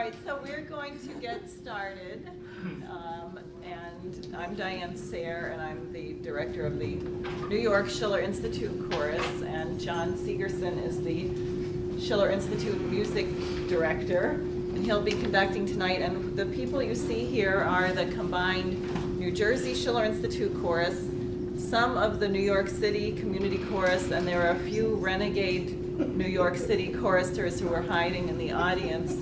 right, so we're going to get started. And I'm Diane Sayre, and I'm the director of the New York Schiller Institute Chorus, and John Sigerson is the Schiller Institute music director, and he'll be conducting tonight. And the people you see here are the combined New Jersey Schiller Institute Chorus, some of the New York City Community Chorus, and there are a few renegade New York City choristers who are hiding in the audience.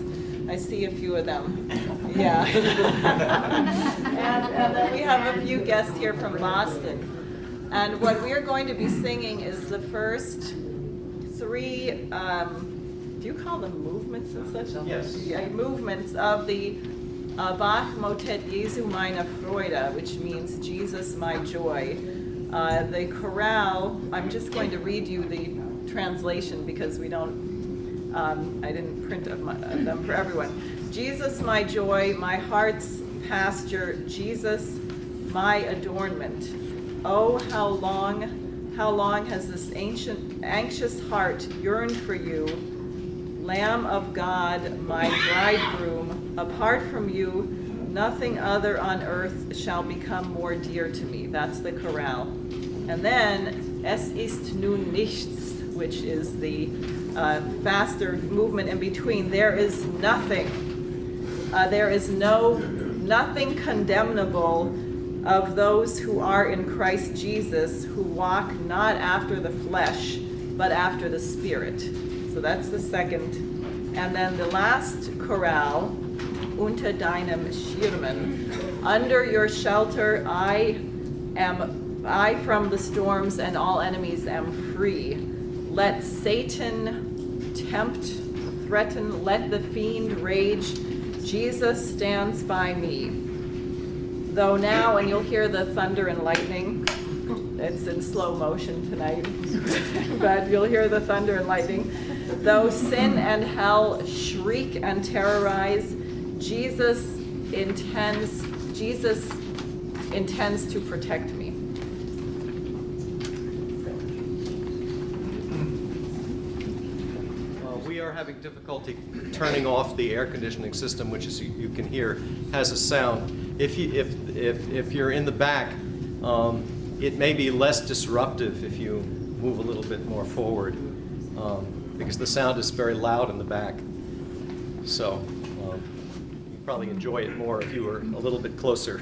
I see a few of them. Yeah. and then we have a few guests here from Boston. And what we're going to be singing is the first three, do you call them movements and such? Yes. Yeah, movements of the Bach motet Jesu meine Freude, which means Jesus my joy. The chorale, I'm just going to read you the translation because we don't, I didn't print them for everyone. Jesus my joy, my heart's pasture, Jesus my adornment. Oh, how long has this anxious heart yearned for you, Lamb of God, my bridegroom. Apart from you, nothing other on earth shall become more dear to me. That's the chorale. And then, Es ist nun nichts, which is the faster movement in between. There is nothing. There is nothing condemnable of those who are in Christ Jesus, who walk not after the flesh, but after the Spirit. So that's the second. And then the last chorale, Unter deinem Schirmen. Under your shelter I from the storms and all enemies am free. Let Satan tempt, threaten, let the fiend rage. Jesus stands by me. Though now, and you'll hear the thunder and lightning, it's in slow motion tonight, but you'll hear the thunder and lightning. Though sin and hell shriek and terrorize, Jesus intends to protect me. We are having difficulty turning off the air conditioning system, which, as you can hear, has a sound. If you're in the back, it may be less disruptive if you move a little bit more forward, because the sound is very loud in the back. So you'd probably enjoy it more if you were a little bit closer.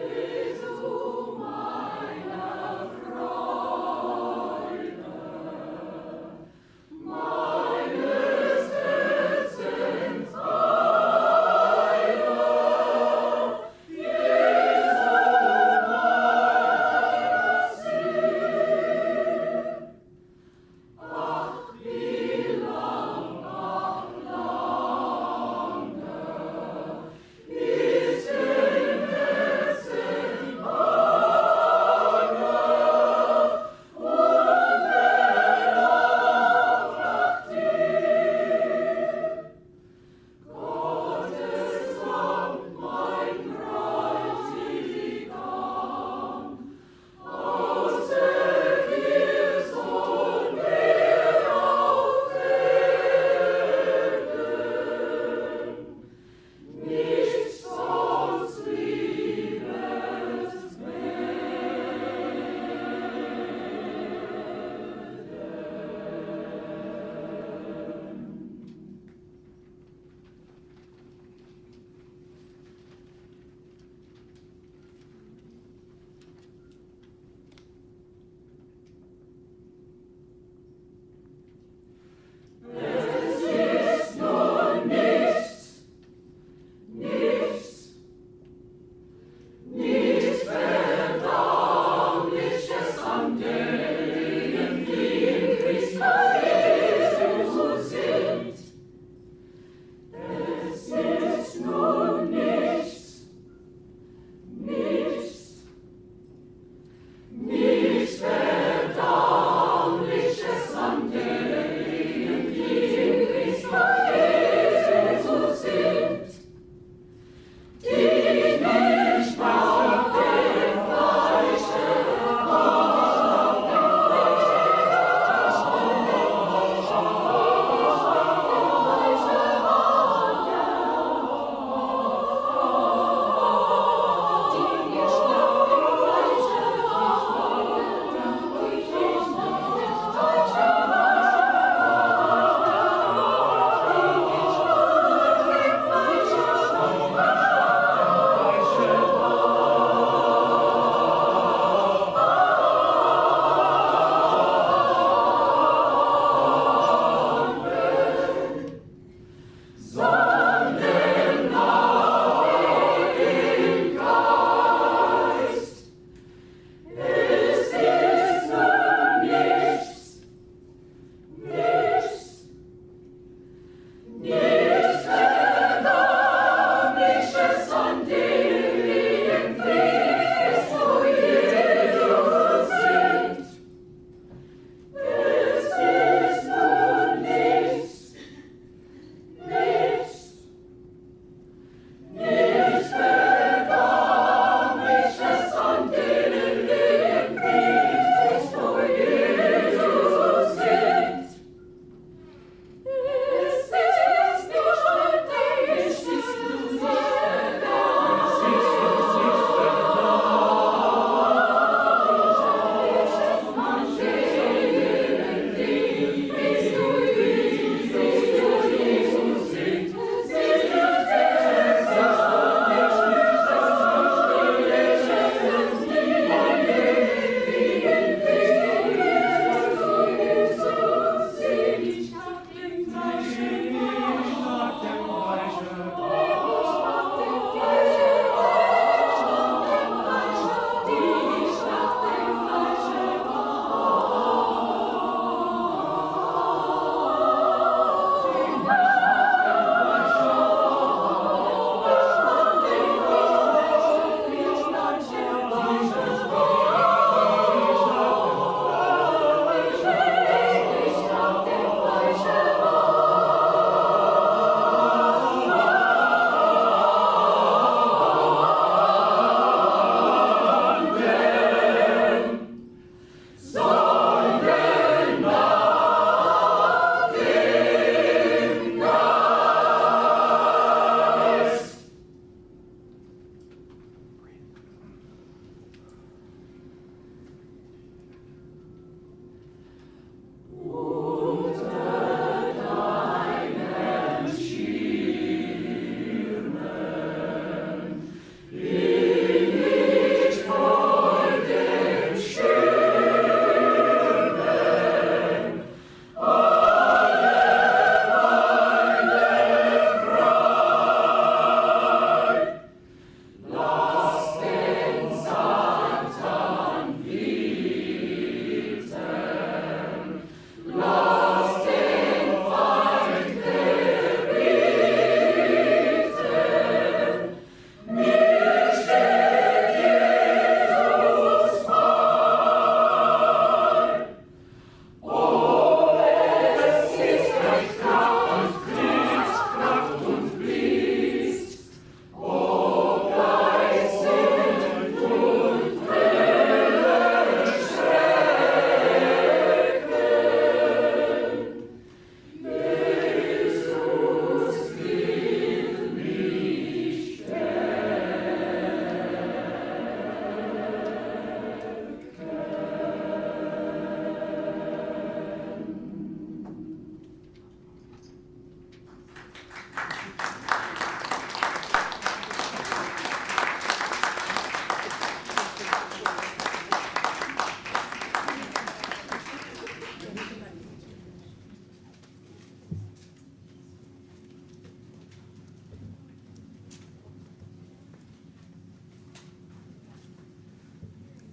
Jesu,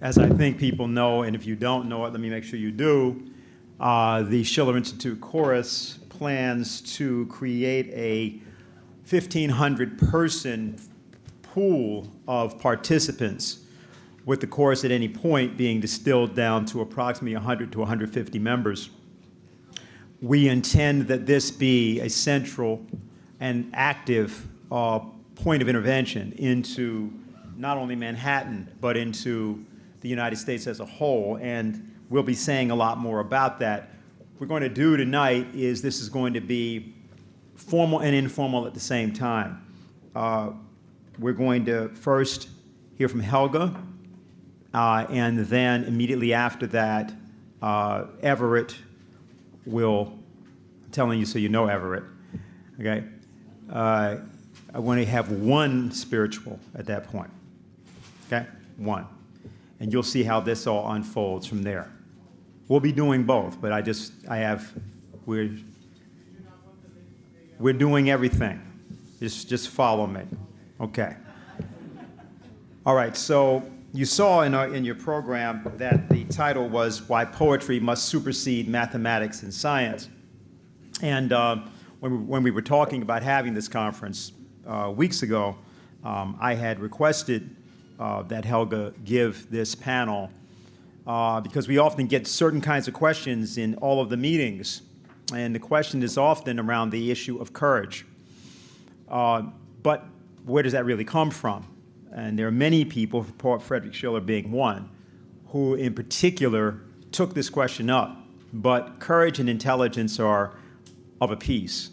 As I think people know, and if you don't know it, let me make sure you do, the Schiller Institute Chorus plans to create a 1,500-person pool of participants, with the chorus at any point being distilled down to approximately 100 to 150 members. We intend that this be a central and active point of intervention into not only Manhattan, but into the United States as a whole, and we'll be saying a lot more about that. What we're going to do tonight is this is going to be formal and informal at the same time. We're going to first hear from Helga, and then immediately after that, Everett will, I'm telling you so you know Everett, okay? I want to have one spiritual at that point, okay? One. And you'll see how this all unfolds from there. We'll be doing both, but we're doing everything. Just follow me, okay? All right, so you saw in your program that the title was Why Poetry Must Supersede Mathematics and Science. And when we were talking about having this conference weeks ago, I had requested that Helga give this panel because we often get certain kinds of questions in all of the meetings, and the question is often around the issue of courage. But where does that really come from? And there are many people, Friedrich Schiller being one, who in particular took this question up. But courage and intelligence are of a piece.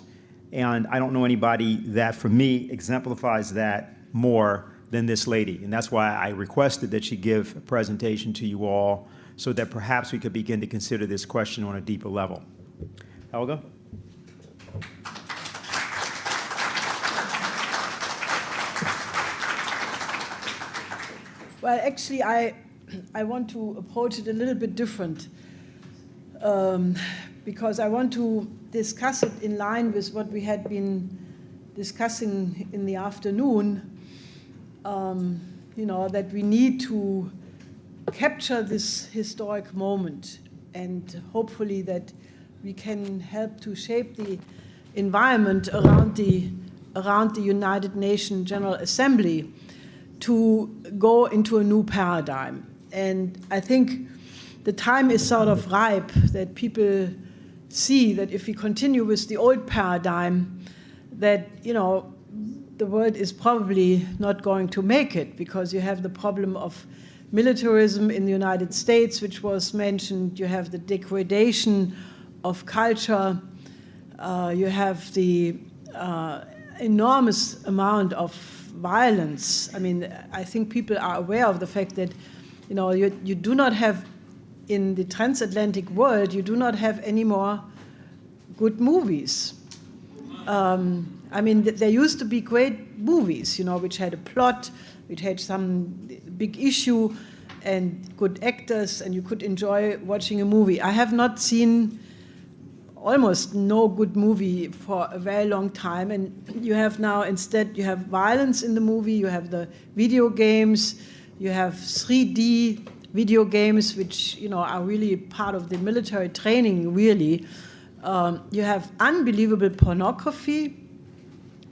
And I don't know anybody that, for me, exemplifies that more than this lady. And that's why I requested that she give a presentation to you all so that perhaps we could begin to consider this question on a deeper level. Helga? Well, actually, I want to approach it a little bit different because I want to discuss it in line with what we had been discussing in the afternoon, that we need to capture this historic moment, and hopefully that we can help to shape the environment around the United Nations General Assembly to go into a new paradigm. And I think the time is sort of ripe that people see that if we continue with the old paradigm, that, the world is probably not going to make it, because you have the problem of militarism in the United States, which was mentioned. You have the degradation of culture. You have the enormous amount of violence. I mean, I think people are aware of the fact that, you do not have, in the transatlantic world, you do not have any more good movies. There used to be great movies, which had a plot, which had some big issue and good actors, and you could enjoy watching a movie. I have not seen almost no good movie for a very long time, and you have now, instead, you have violence in the movie, you have the video games, you have 3D video games, which are really part of the military training, really. You have unbelievable pornography.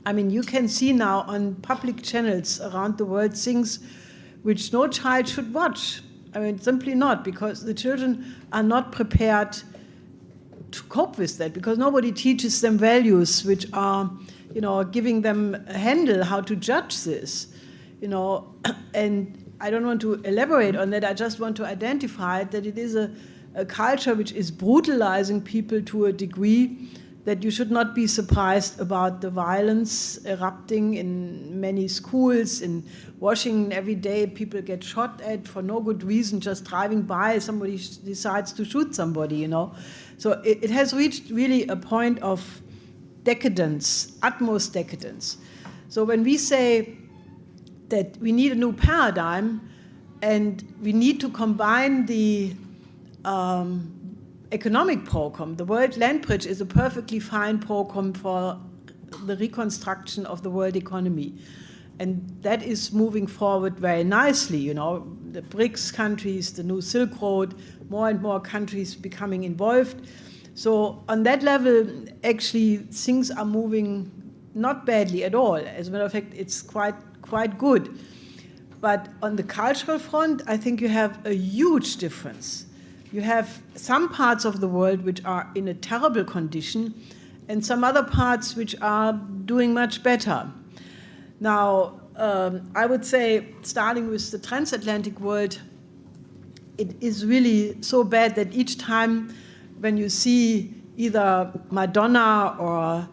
You can see now on public channels around the world things which no child should watch. Simply not, because the children are not prepared to cope with that, because nobody teaches them values which are, giving them a handle how to judge this, And I don't want to elaborate on that. I just want to identify that it is a culture which is brutalizing people to a degree that you should not be surprised about the violence erupting in many schools. In Washington, every day people get shot at for no good reason, just driving by, somebody decides to shoot somebody, So it has reached really a point of decadence, utmost decadence. So when we say that we need a new paradigm and we need to combine the economic program. The World Land Bridge is a perfectly fine program for the reconstruction of the world economy. And that is moving forward very nicely, the BRICS countries, the new Silk Road, more and more countries becoming involved. So on that level, actually, things are moving not badly at all. As a matter of fact, it's quite good. But on the cultural front, I think you have a huge difference. You have some parts of the world which are in a terrible condition, and some other parts which are doing much better. Now, I would say, starting with the transatlantic world, it is really so bad that each time when you see either Madonna or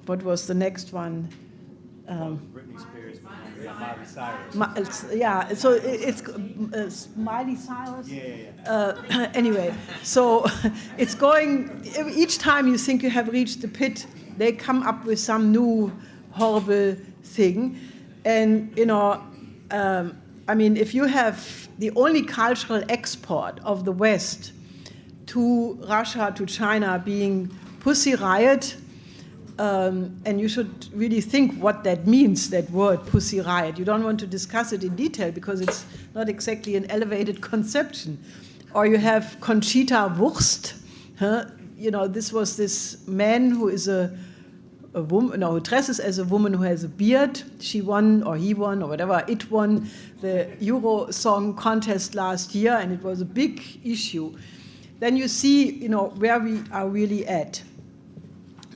what was the next one? Britney Spears, Miley Cyrus. So it's Miley Cyrus. Anyway, so it's going. Each time you think you have reached the pit, they come up with some new horrible thing, and if you have the only cultural export of the West to Russia, to China, being Pussy Riot. And you should really think what that means, that word, Pussy Riot. You don't want to discuss it in detail because it's not exactly an elevated conception. Or you have Conchita Wurst. this was this man who is a woman, no, who dresses as a woman who has a beard. She won, or he won, or whatever, it won the Euro Song Contest last year, and it was a big issue. Then you see, where we are really at.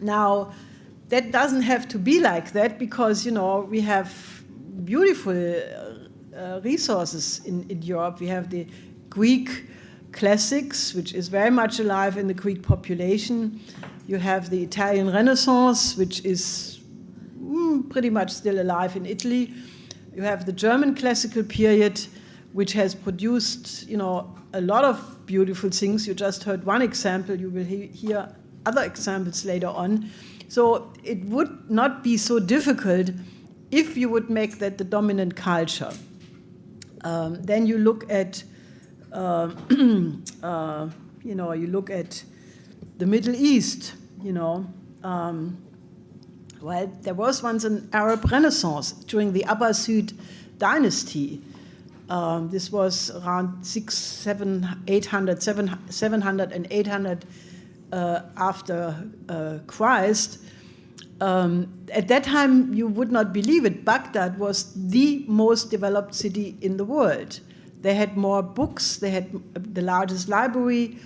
Now, that doesn't have to be like that because, we have beautiful resources in Europe. We have the Greek classics, which is very much alive in the Greek population. You have the Italian Renaissance, which is pretty much still alive in Italy. You have the German classical period, which has produced, a lot of beautiful things. You just heard one example. You will hear other examples later on. So it would not be so difficult if you would make that the dominant culture. Then you look at, you look at the Middle East, well, there was once an Arab Renaissance during the Abbasid dynasty. This was around 700 and 800 after Christ. At that time, you would not believe it, Baghdad was the most developed city in the world. They had more books, they had the largest library,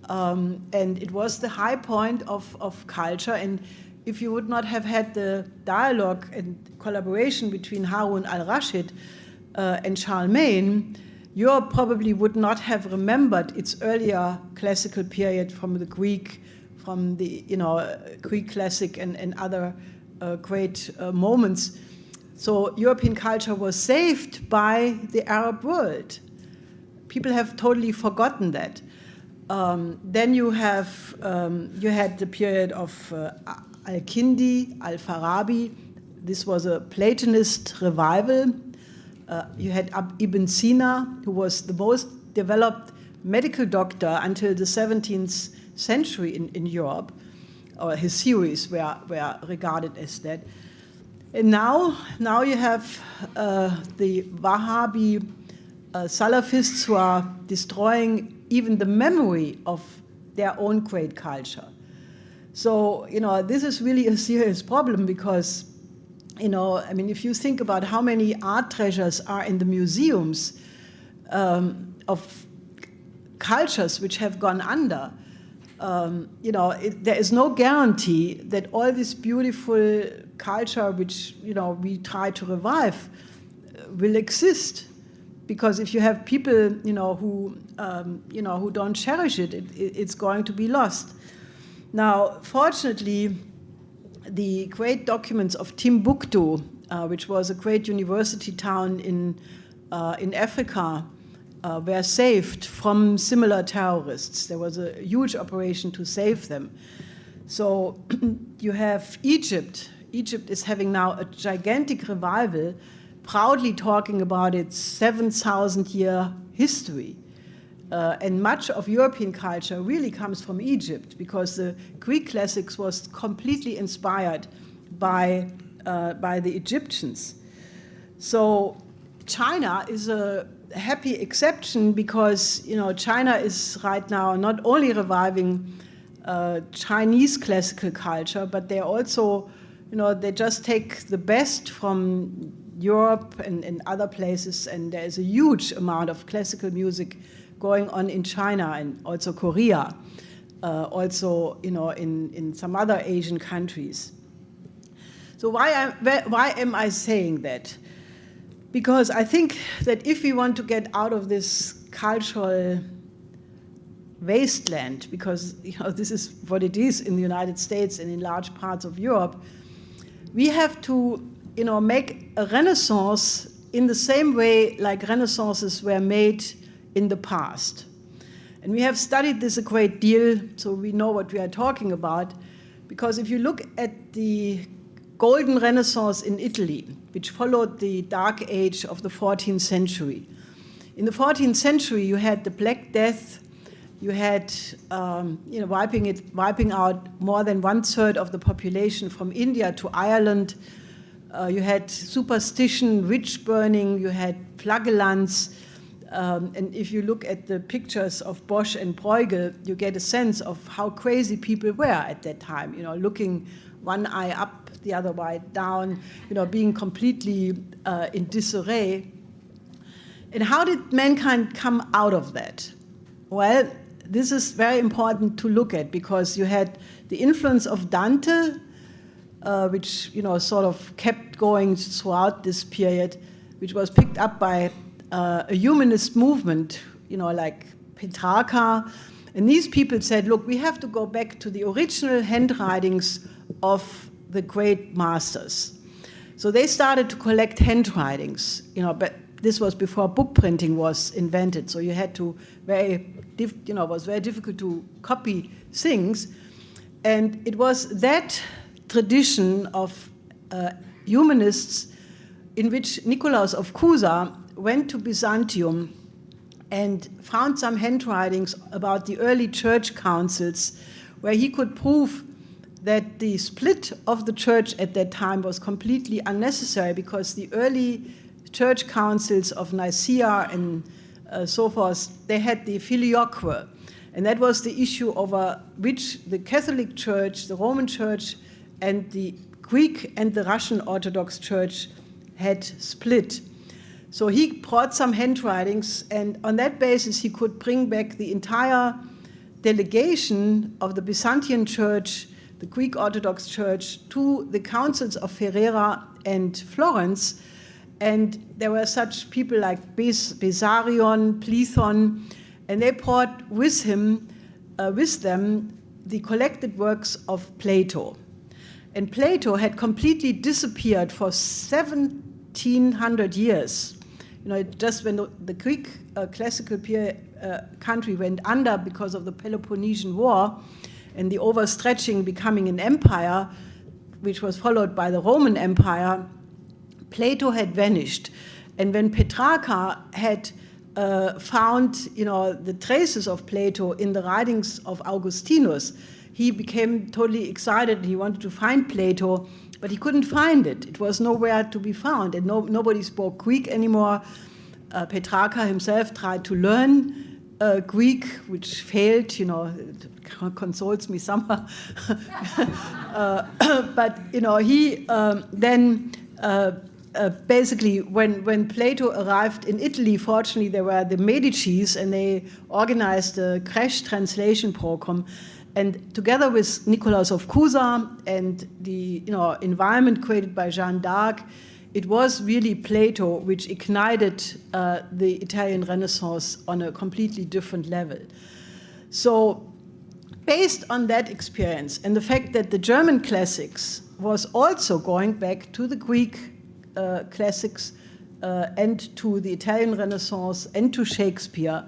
and it was the high point of culture. And if you would not have had the dialogue and collaboration between Harun al-Rashid and Charlemagne, Europe probably would not have remembered its earlier classical period from the Greek, from the Greek classic and other great moments. So European culture was saved by the Arab world. People have totally forgotten that. Then you had the period of Al-Kindi, Al-Farabi. This was a Platonist revival. You had Ibn Sina, who was the most developed medical doctor until the 17th century in Europe, or his theories were regarded as that. And now you have the Wahhabi Salafists who are destroying even the memory of their own great culture. So, this is really a serious problem because, if you think about how many art treasures are in the museums of cultures which have gone under, there is no guarantee that all this beautiful culture which, we try to revive will exist. Because if you have people, who don't cherish it, it's going to be lost. Now, fortunately, the great documents of Timbuktu, which was a great university town in Africa, were saved from similar terrorists. There was a huge operation to save them. So you have Egypt. Egypt is having now a gigantic revival, proudly talking about its 7,000-year history. And much of European culture really comes from Egypt because the Greek classics was completely inspired by the Egyptians. So China is a happy exception because, China is right now not only reviving Chinese classical culture, but they also, they just take the best from Europe and other places, and there is a huge amount of classical music going on in China and also Korea, also in some other Asian countries. So why am I saying that? Because I think that if we want to get out of this cultural wasteland, because this is what it is in the United States and in large parts of Europe, we have to make a renaissance in the same way like renaissances were made in the past. And we have studied this a great deal, so we know what we are talking about, because if you look at the Golden Renaissance in Italy, which followed the Dark Age of the 14th century. In the 14th century, you had the Black Death, you had wiping out more than 1/3 of the population from India to Ireland. You had superstition, witch burning, you had flagellants, And if you look at the pictures of Bosch and Bruegel, you get a sense of how crazy people were at that time, looking one eye up, the other eye down, being completely in disarray. And how did mankind come out of that? Well, this is very important to look at, because you had the influence of Dante, which sort of kept going throughout this period, which was picked up by a humanist movement, like Petrarca. And these people said, look, we have to go back to the original handwritings of the great masters. So they started to collect handwritings, but this was before book printing was invented. So you had to it was very difficult to copy things. And it was that tradition of humanists in which Nicolaus of Cusa went to Byzantium and found some handwritings about the early church councils, where he could prove that the split of the church at that time was completely unnecessary, because the early church councils of Nicaea and so forth, they had the filioque, and that was the issue over which the Catholic Church, the Roman Church, and the Greek and the Russian Orthodox Church had split. So he brought some handwritings, and on that basis he could bring back the entire delegation of the Byzantine Church, the Greek Orthodox Church, to the councils of Ferrara and Florence. And there were such people like Bessarion, Plethon, and they brought with them the collected works of Plato. And Plato had completely disappeared for 1700 years. Just when the Greek classical country went under because of the Peloponnesian War and the overstretching becoming an empire, which was followed by the Roman Empire, Plato had vanished. And when Petrarca had found the traces of Plato in the writings of Augustinus, he became totally excited. He wanted to find Plato, but he couldn't find it. It was nowhere to be found, and nobody spoke Greek anymore. Petrarca himself tried to learn Greek, which failed. It consoles me somehow. But he then basically, when Plato arrived in Italy, fortunately there were the Medicis, and they organized a crash translation program. And together with Nicolaus of Cusa and the environment created by Jeanne d'Arc, it was really Plato which ignited the Italian Renaissance on a completely different level. So based on that experience and the fact that the German classics was also going back to the Greek classics and to the Italian Renaissance and to Shakespeare,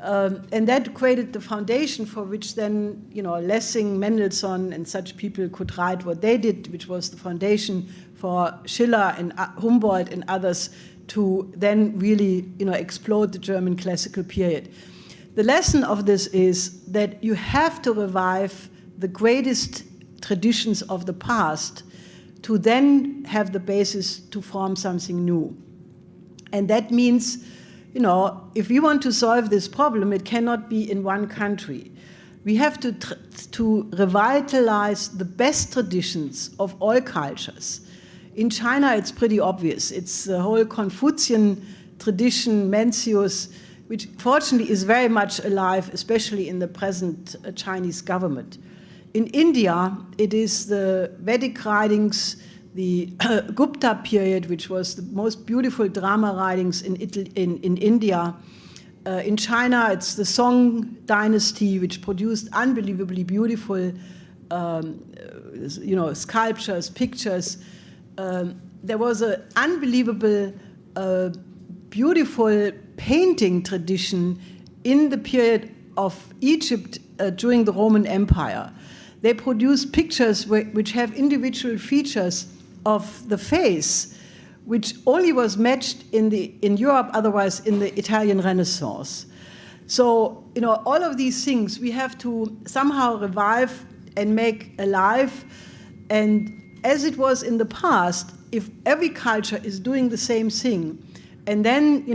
and that created the foundation for which then, Lessing, Mendelssohn, and such people could write what they did, which was the foundation for Schiller and Humboldt and others to then really, explode the German classical period. The lesson of this is that you have to revive the greatest traditions of the past to then have the basis to form something new. And that means, if we want to solve this problem, it cannot be in one country. We have to revitalize the best traditions of all cultures. In China, it's pretty obvious. It's the whole Confucian tradition, Mencius, which fortunately is very much alive, especially in the present Chinese government. In India, it is the Vedic writings, the Gupta period, which was the most beautiful drama writings in India. In China, it's the Song dynasty, which produced unbelievably beautiful, sculptures, pictures. There was an unbelievable, beautiful painting tradition in the period of Egypt during the Roman Empire. They produced pictures which have individual features of the face, which only was matched in Europe, otherwise in the Italian Renaissance. So, all of these things we have to somehow revive and make alive. And as it was in the past, if every culture is doing the same thing, And then,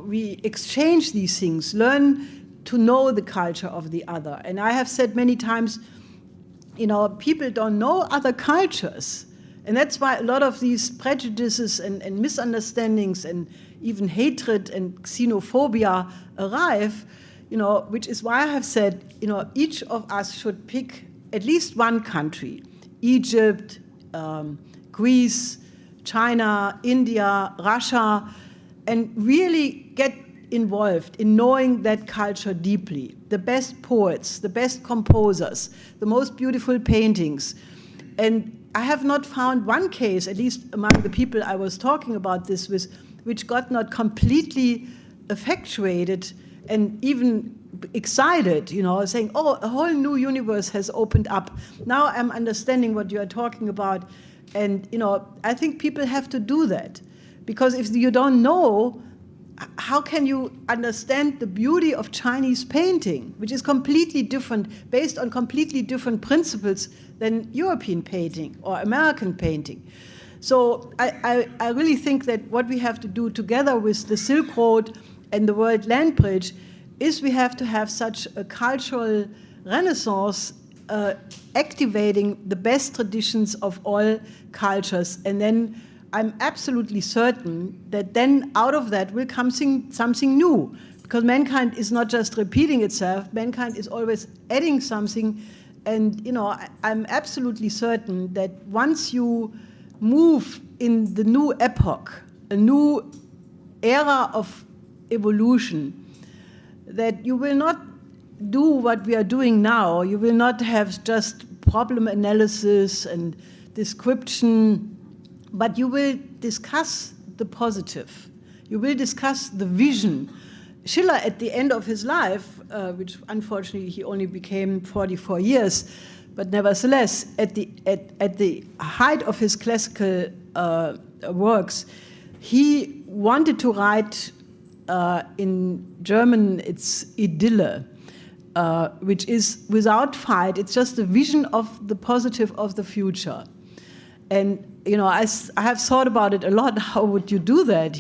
we exchange these things, learn to know the culture of the other. And I have said many times, people don't know other cultures. And that's why a lot of these prejudices and misunderstandings and even hatred and xenophobia arrive, which is why I have said, each of us should pick at least one country, Egypt, Greece, China, India, Russia, and really get involved in knowing that culture deeply. The best poets, the best composers, the most beautiful paintings. And I have not found one case, at least among the people I was talking about this with, which got not completely effectuated and even excited, saying, oh, a whole new universe has opened up. Now I'm understanding what you are talking about. And, I think people have to do that. Because if you don't know, how can you understand the beauty of Chinese painting, which is completely different, based on completely different principles than European painting or American painting? So I really think that what we have to do together with the Silk Road and the World Land Bridge is we have to have such a cultural renaissance, activating the best traditions of all cultures. And then I'm absolutely certain that then out of that will come something new, because mankind is not just repeating itself, mankind is always adding something. And, I'm absolutely certain that once you move in the new epoch, a new era of evolution, that you will not do what we are doing now. You will not have just problem analysis and description, but you will discuss the positive. You will discuss the vision. Schiller, at the end of his life, which unfortunately he only became 44 years, but nevertheless, at the height of his classical works, he wanted to write, in German, it's Idylle, which is without fight. It's just a vision of the positive of the future. And, I have thought about it a lot. How would you do that,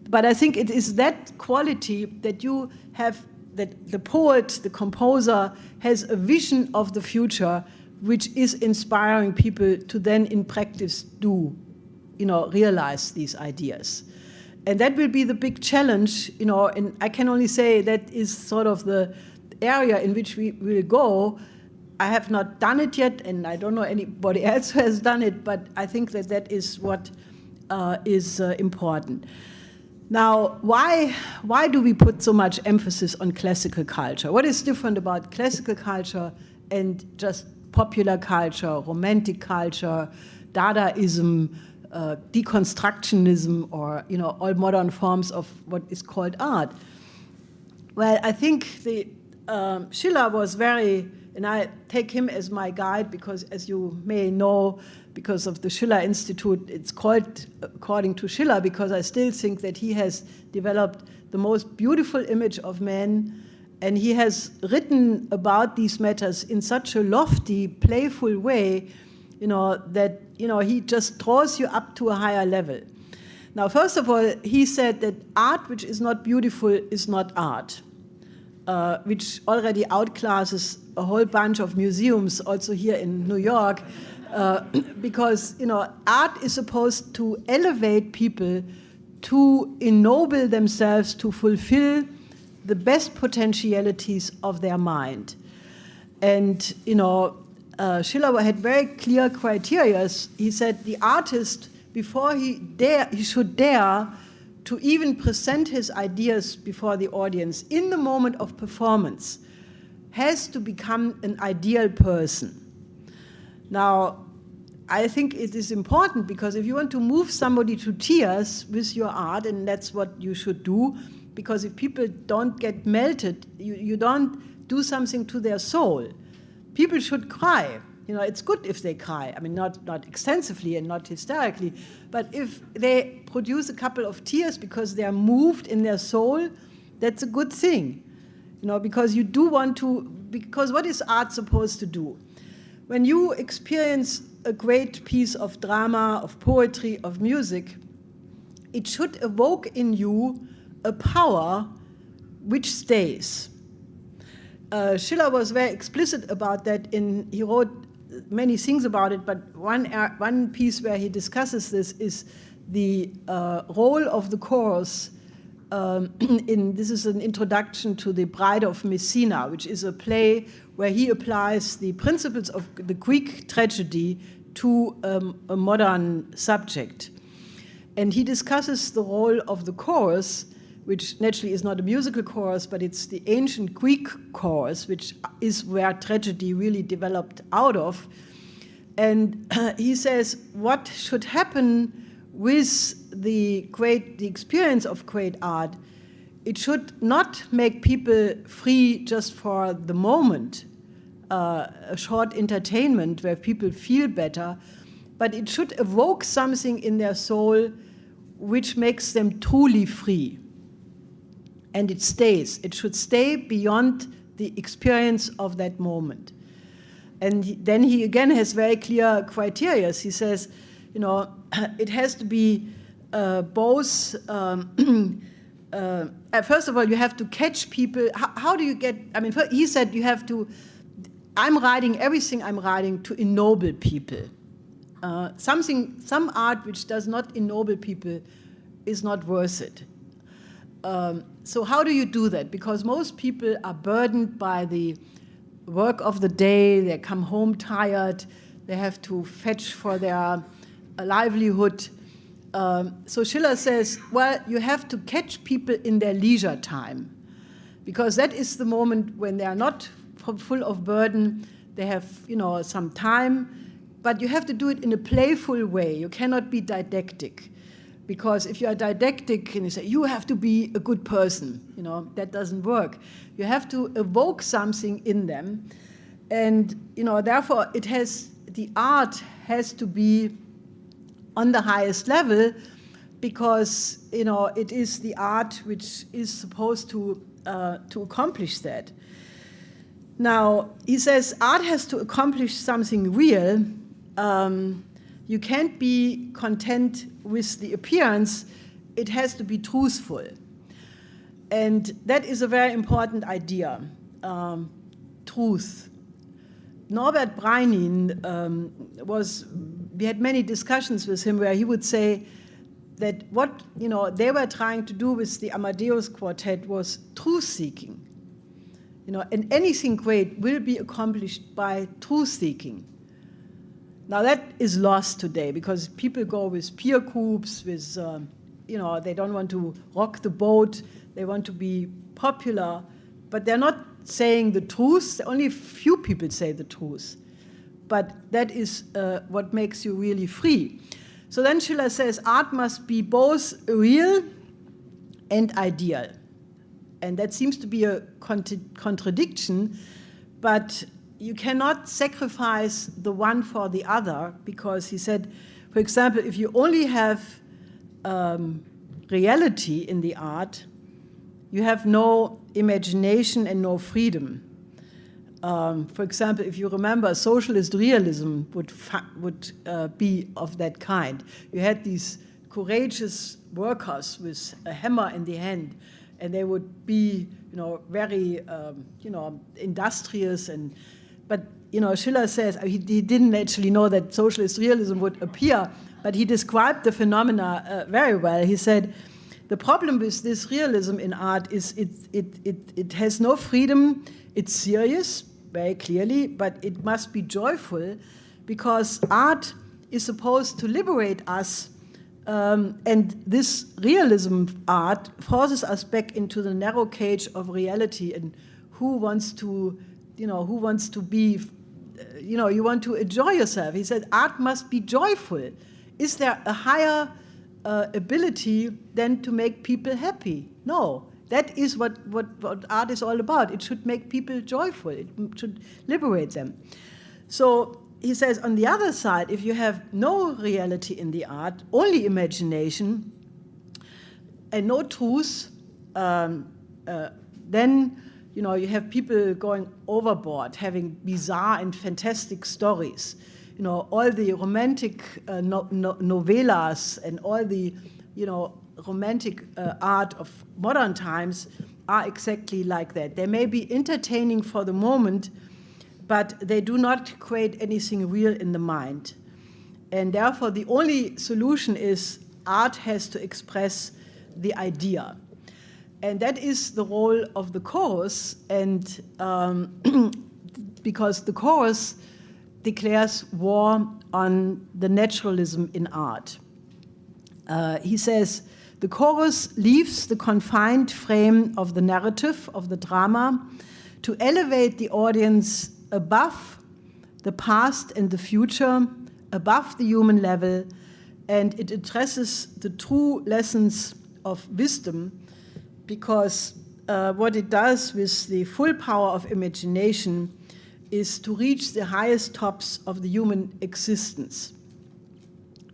But I think it is that quality that you have, that the poet, the composer, has a vision of the future, which is inspiring people to then in practice do, realize these ideas. And that will be the big challenge, and I can only say that is sort of the area in which we will go. I have not done it yet, and I don't know anybody else who has done it, but I think that is what is important. Now, why do we put so much emphasis on classical culture? What is different about classical culture and just popular culture, romantic culture, Dadaism, deconstructionism, or all modern forms of what is called art? Well, I think Schiller was very, and I take him as my guide because, as you may know, because of the Schiller Institute, it's called according to Schiller, because I still think that he has developed the most beautiful image of man, and he has written about these matters in such a lofty, playful way, that he just draws you up to a higher level. Now, first of all, he said that art which is not beautiful is not art, which already outclasses a whole bunch of museums, also here in New York, because art is supposed to elevate people, to ennoble themselves, to fulfill the best potentialities of their mind. And Schiller had very clear criteria. He said the artist, before he should dare to even present his ideas before the audience in the moment of performance, has to become an ideal person. Now, I think it is important, because if you want to move somebody to tears with your art, and that's what you should do, because if people don't get melted, you don't do something to their soul. People should cry. It's good if they cry. I mean, not extensively and not hysterically, but if they produce a couple of tears because they are moved in their soul, that's a good thing. Because you do want to, because what is art supposed to do? When you experience a great piece of drama, of poetry, of music, it should evoke in you a power which stays. Schiller was very explicit about that. He wrote many things about it, but one piece where he discusses this is the role of the chorus. This is an introduction to the Bride of Messina, which is a play where he applies the principles of the Greek tragedy to a modern subject. And he discusses the role of the chorus, which naturally is not a musical chorus, but it's the ancient Greek chorus, which is where tragedy really developed out of. And he says, what should happen with the experience of great art, it should not make people free just for the moment, a short entertainment where people feel better, but it should evoke something in their soul which makes them truly free. And it stays. It should stay beyond the experience of that moment. And then he again has very clear criteria. He says, it has to be both, first of all, you have to catch people. How do you get, he said you have to, everything I'm writing to ennoble people. Some art which does not ennoble people is not worth it. So how do you do that? Because most people are burdened by the work of the day, they come home tired, they have to fetch for their livelihood. So Schiller says, well, you have to catch people in their leisure time, because that is the moment when they are not full of burden, they have some time, but you have to do it in a playful way. You cannot be didactic, because if you are didactic and you say, you have to be a good person, that doesn't work. You have to evoke something in them, and therefore the art has to be on the highest level, because it is the art which is supposed to accomplish that. Now he says art has to accomplish something real. You can't be content with the appearance. It has to be truthful, and that is a very important idea. Truth. Norbert Breinin we had many discussions with him where he would say that what they were trying to do with the Amadeus Quartet was truth-seeking. And anything great will be accomplished by truth-seeking. Now that is lost today because people go with peer groups, with they don't want to rock the boat, they want to be popular, but they're not saying the truth. Only few people say the truth. But that is what makes you really free. So then Schiller says art must be both real and ideal. And that seems to be a contradiction, but you cannot sacrifice the one for the other, because he said, for example, if you only have reality in the art, you have no imagination and no freedom. For example, if you remember, socialist realism would be of that kind. You had these courageous workers with a hammer in the hand, and they would be, very, industrious. But Schiller says he didn't actually know that socialist realism would appear, but he described the phenomena very well. He said, the problem with this realism in art is it has no freedom. It's serious, very clearly, but it must be joyful, because art is supposed to liberate us, and this realism art forces us back into the narrow cage of reality. And who wants to be, you want to enjoy yourself. He said art must be joyful. Is there a higher ability than to make people happy? No. That is what art is all about. It should make people joyful. It should liberate them. So he says, on the other side, if you have no reality in the art, only imagination, and no truth, then you have people going overboard, having bizarre and fantastic stories. All the romantic novellas and all the romantic art of modern times are exactly like that. They may be entertaining for the moment, but they do not create anything real in the mind. And therefore, the only solution is art has to express the idea. And that is the role of the chorus, and because the chorus declares war on the naturalism in art. He says, the chorus leaves the confined frame of the narrative, of the drama, to elevate the audience above the past and the future, above the human level, and it addresses the true lessons of wisdom, because what it does with the full power of imagination is to reach the highest tops of the human existence.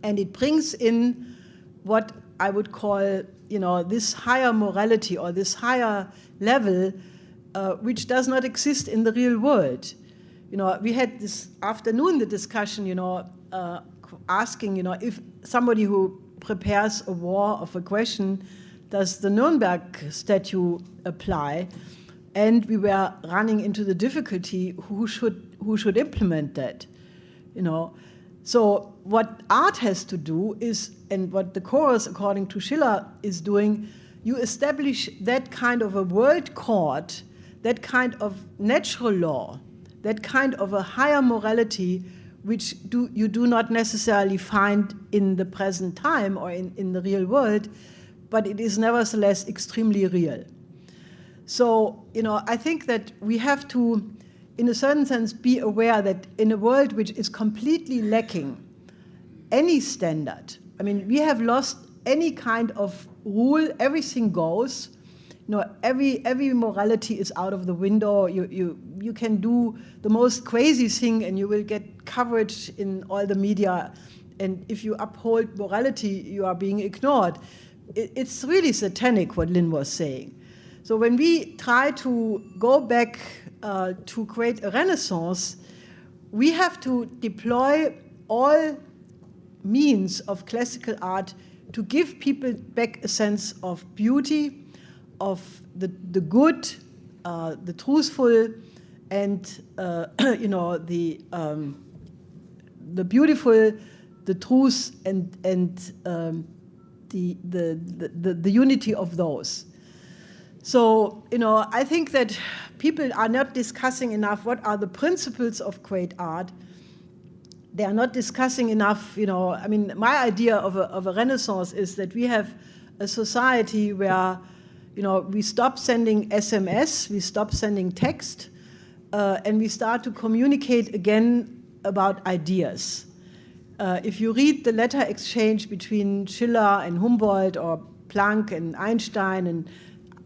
And it brings in what I would call, this higher morality or this higher level, which does not exist in the real world. We had this afternoon the discussion, asking, if somebody who prepares a war of aggression, does the Nuremberg statute apply? And we were running into the difficulty, who should implement that, So what art has to do is, and what the chorus, according to Schiller, is doing, you establish that kind of a world court, that kind of natural law, that kind of a higher morality, which you do not necessarily find in the present time or in the real world, but it is nevertheless extremely real. So, I think that we have to, in a certain sense, be aware that in a world which is completely lacking any standard, we have lost any kind of rule, everything goes. Every morality is out of the window. You can do the most crazy thing and you will get coverage in all the media. And if you uphold morality, you are being ignored. It's really satanic what Lynn was saying. So when we try to go back to create a renaissance, we have to deploy all means of classical art to give people back a sense of beauty, of the good, the truthful, and the beautiful, the truth, and the unity of those. So I think that people are not discussing enough what are the principles of great art. They are not discussing enough. My idea of a renaissance is that we have a society where we stop sending SMS, we stop sending text, and we start to communicate again about ideas. If you read the letter exchange between Schiller and Humboldt or Planck and Einstein and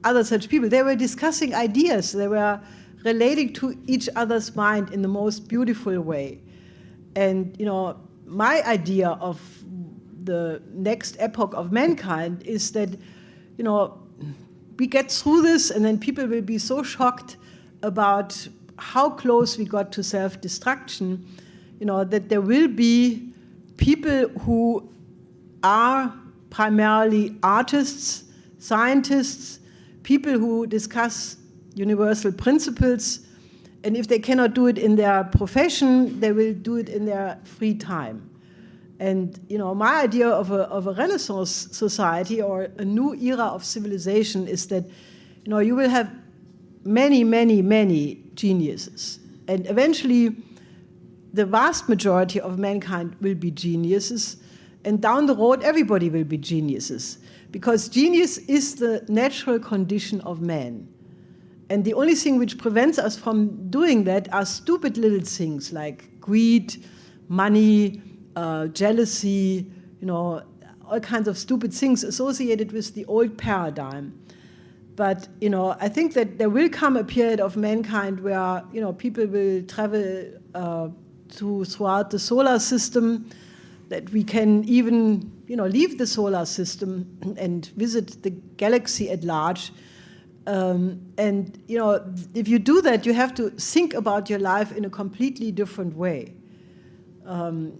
other such people, they were discussing ideas. They were relating to each other's mind in the most beautiful way. And, my idea of the next epoch of mankind is that, we get through this, and then people will be so shocked about how close we got to self-destruction, that there will be people who are primarily artists, scientists, people who discuss universal principles, and if they cannot do it in their profession, they will do it in their free time. And my idea of a Renaissance society or a new era of civilization is that you will have many, many, many geniuses, and eventually the vast majority of mankind will be geniuses, and down the road everybody will be geniuses, because genius is the natural condition of man. And the only thing which prevents us from doing that are stupid little things like greed, money, jealousy, all kinds of stupid things associated with the old paradigm. But, I think that there will come a period of mankind where, people will travel throughout the solar system, that we can even, leave the solar system and visit the galaxy at large. And, if you do that, you have to think about your life in a completely different way.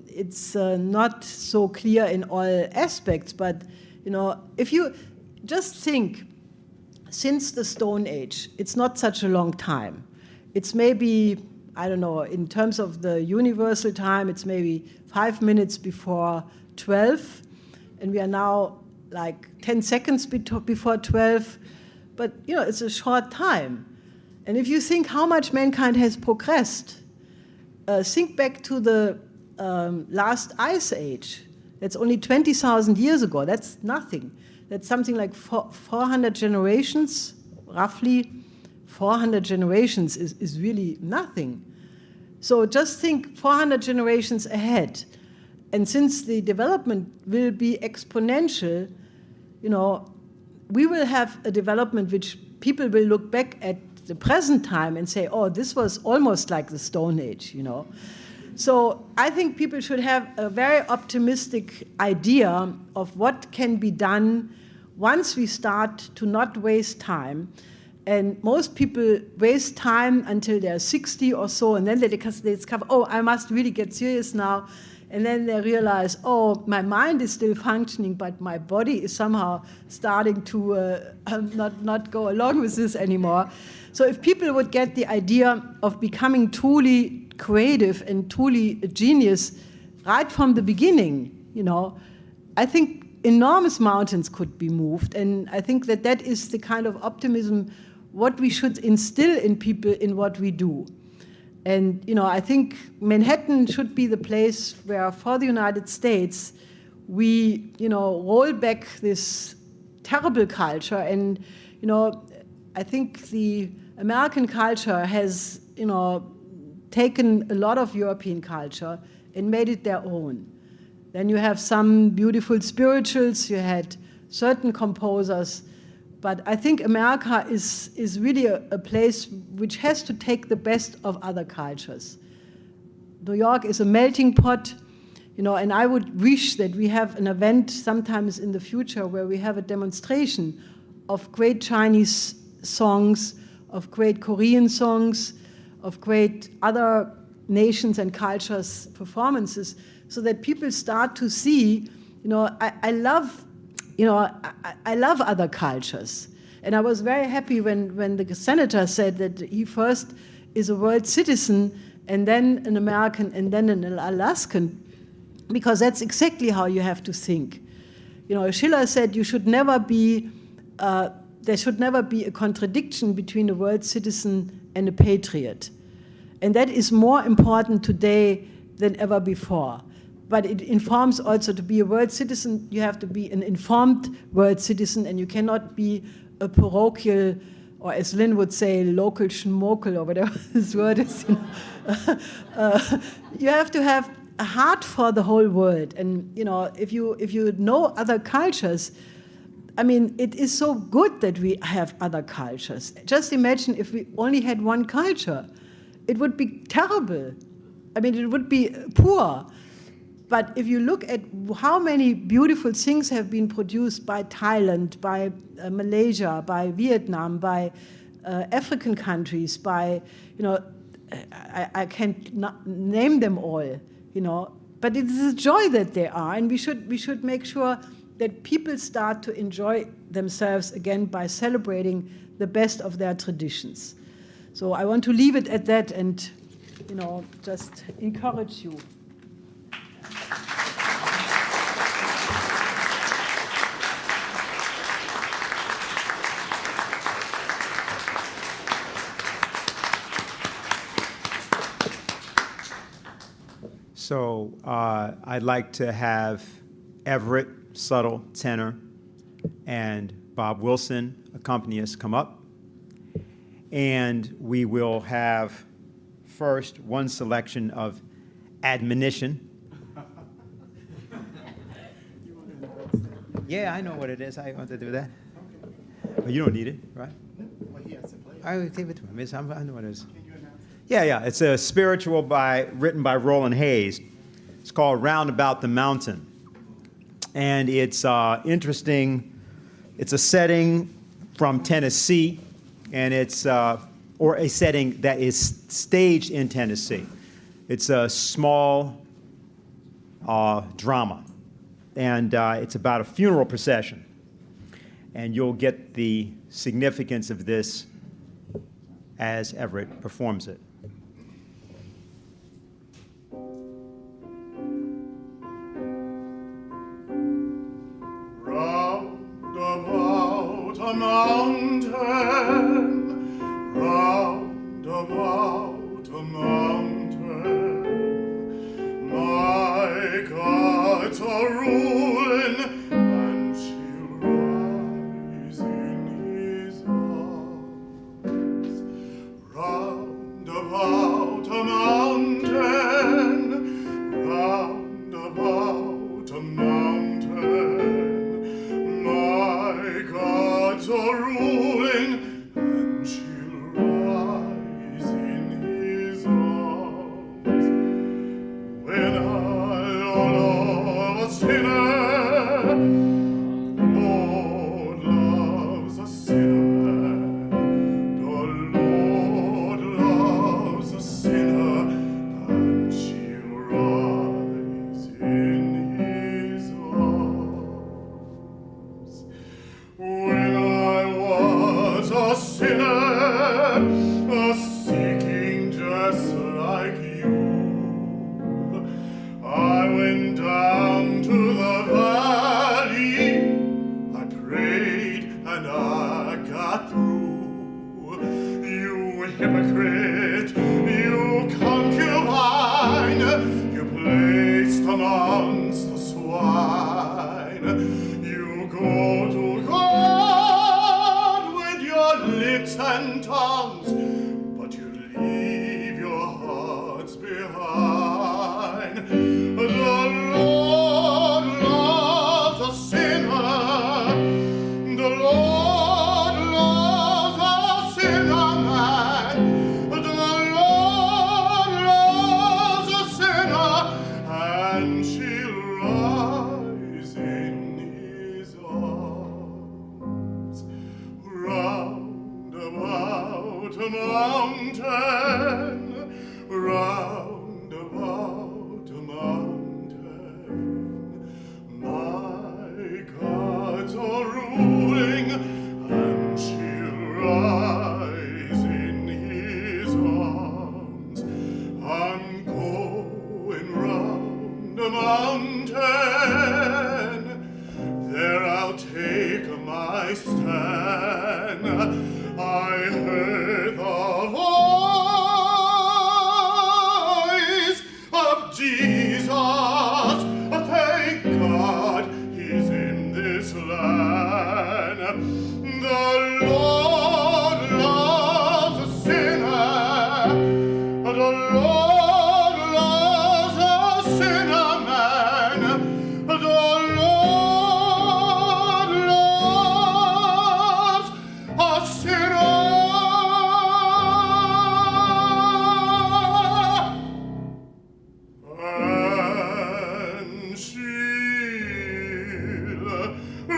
It's not so clear in all aspects, but, You know, if you just think, since the Stone Age, it's not such a long time. It's maybe, I don't know, in terms of the universal time, it's maybe 5 minutes before 12, and we are now like 10 seconds before 12, but you know, it's a short time. And if you think how much mankind has progressed, think back to the last ice age. That's only 20,000 years ago. That's nothing. That's something like 400 generations, roughly 400 generations is really nothing. So just think 400 generations ahead. And since the development will be exponential, you know, we will have a development which people will look back at the present time and say, oh, this was almost like the Stone Age, you know. So I think people should have a very optimistic idea of what can be done once we start to not waste time. And most people waste time until they're 60 or so, and then they discover, oh, I must really get serious now. And then they realize, oh, my mind is still functioning, but my body is somehow starting to not go along with this anymore. So if people would get the idea of becoming truly creative and truly a genius right from the beginning, you know, I think enormous mountains could be moved. And I think that that is the kind of optimism what we should instill in people in what we do. And, you know, I think Manhattan should be the place where, for the United States, we, you know, roll back this terrible culture. And, you know, I think the American culture has, you know, taken a lot of European culture and made it their own. Then you have some beautiful spirituals, you had certain composers, but I think America is really a place which has to take the best of other cultures. New York is a melting pot, you know, and I would wish that we have an event sometimes in the future where we have a demonstration of great Chinese songs, of great Korean songs, of great other nations and cultures' performances, so that people start to see, you know, I love other cultures. And I was very happy when the senator said that he first is a world citizen, and then an American, and then an Alaskan, because that's exactly how you have to think. You know, Schiller said there should never be a contradiction between a world citizen and a patriot. And that is more important today than ever before. But it informs also, to be a world citizen, you have to be an informed world citizen, and you cannot be a parochial, or as Lynn would say, local schmokel, or whatever this word is. You know. You have to have a heart for the whole world. And, you know, if you know other cultures, I mean, it is so good that we have other cultures. Just imagine if we only had one culture. It would be terrible. I mean, it would be poor. But if you look at how many beautiful things have been produced by Thailand, by Malaysia, by Vietnam, by African countries, by, you know, I can't name them all, you know, but it is a joy that they are, and we should make sure that people start to enjoy themselves again by celebrating the best of their traditions. So I want to leave it at that and, you know, just encourage you. So I'd like to have Everett, Subtle, tenor, and Bob Wilson accompany us come up. And we will have first one selection of Admonition. Yeah, I know what it is. I want to do that. But you don't need it, right? Well, he has to play. I will give it to him. I know what it is. Yeah. It's a spiritual written by Roland Hayes. It's called Round About the Mountain. And it's interesting. It's a setting from Tennessee, and it's or a setting that is staged in Tennessee. It's a small drama. and it's about a funeral procession. And you'll get the significance of this as Everett performs it. Round about a mountain, round about a mountain, my God's a-ruling, and she'll rise in his arms. Round about a mountain, round about a mountain, my God's a-ruling, and she'll rise in his arms. When I love a sinner, Lord loves a sinner. The Lord loves a sinner, and she'll rise in his arms. When I was a sinner, seeking just like you, I went down to the valley, I prayed and I got through. You hypocrite, you concubine, you placed amongst the swine. You go to God with your lips and tongues, but you leave your hearts behind. The Lord loves a sinner. The Lord loves a sinner man. The Lord loves a sinner, and she'll rise in his arms. Round about a mountain, round about a mountain, my God's a-ruling, and she'll rise in his arms. I'm going round a mountain, there I'll take my stand. I heard the voice of Jesus. Thank God he's in this land. The Lord loves a sinner. The Lord loves a sinner man. The Lord loves a sinner. And she'll rise.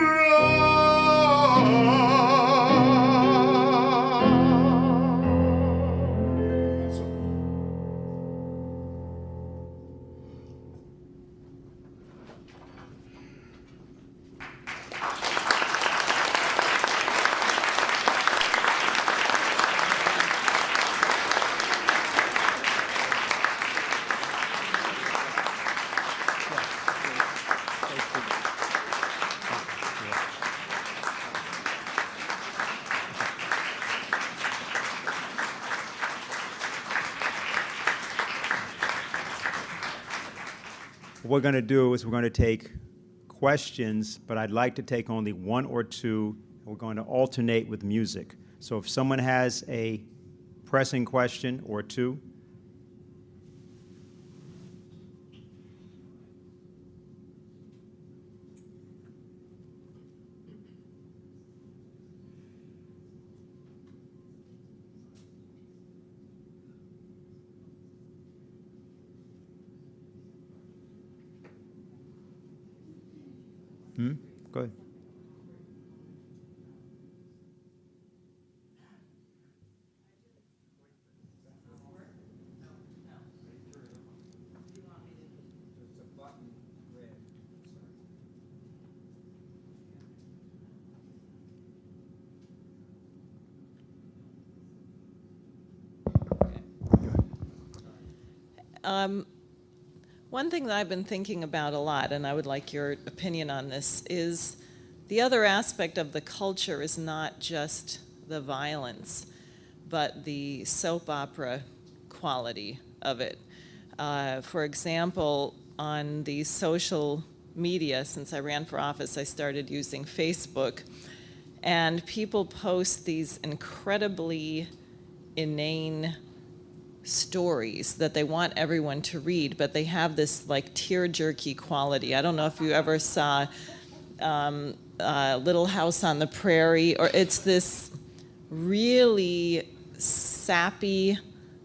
What we're going to do is we're going to take questions, but I'd like to take only one or two. We're going to alternate with music. So if someone has a pressing question or two, go ahead. One thing that I've been thinking about a lot, and I would like your opinion on this, is the other aspect of the culture is not just the violence, but the soap opera quality of it. For example, on the social media, since I ran for office, I started using Facebook, and people post these incredibly inane stories that they want everyone to read, but they have this like tear-jerky quality. I don't know if you ever saw Little House on the Prairie, or it's this really sappy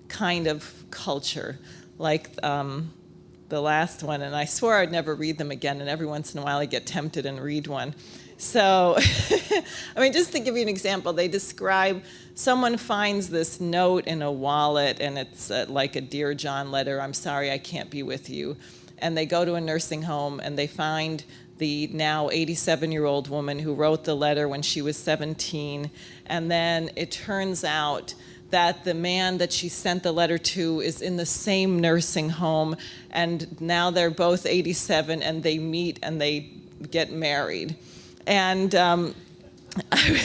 kind of culture, like the last one, and I swore I'd never read them again, and every once in a while I get tempted and read one. So, I mean, just to give you an example, they describe someone finds this note in a wallet, and it's like a Dear John letter, I'm sorry I can't be with you. And they go to a nursing home, and they find the now 87-year-old woman who wrote the letter when she was 17. And then it turns out that the man that she sent the letter to is in the same nursing home, and now they're both 87, and they meet and they get married. And I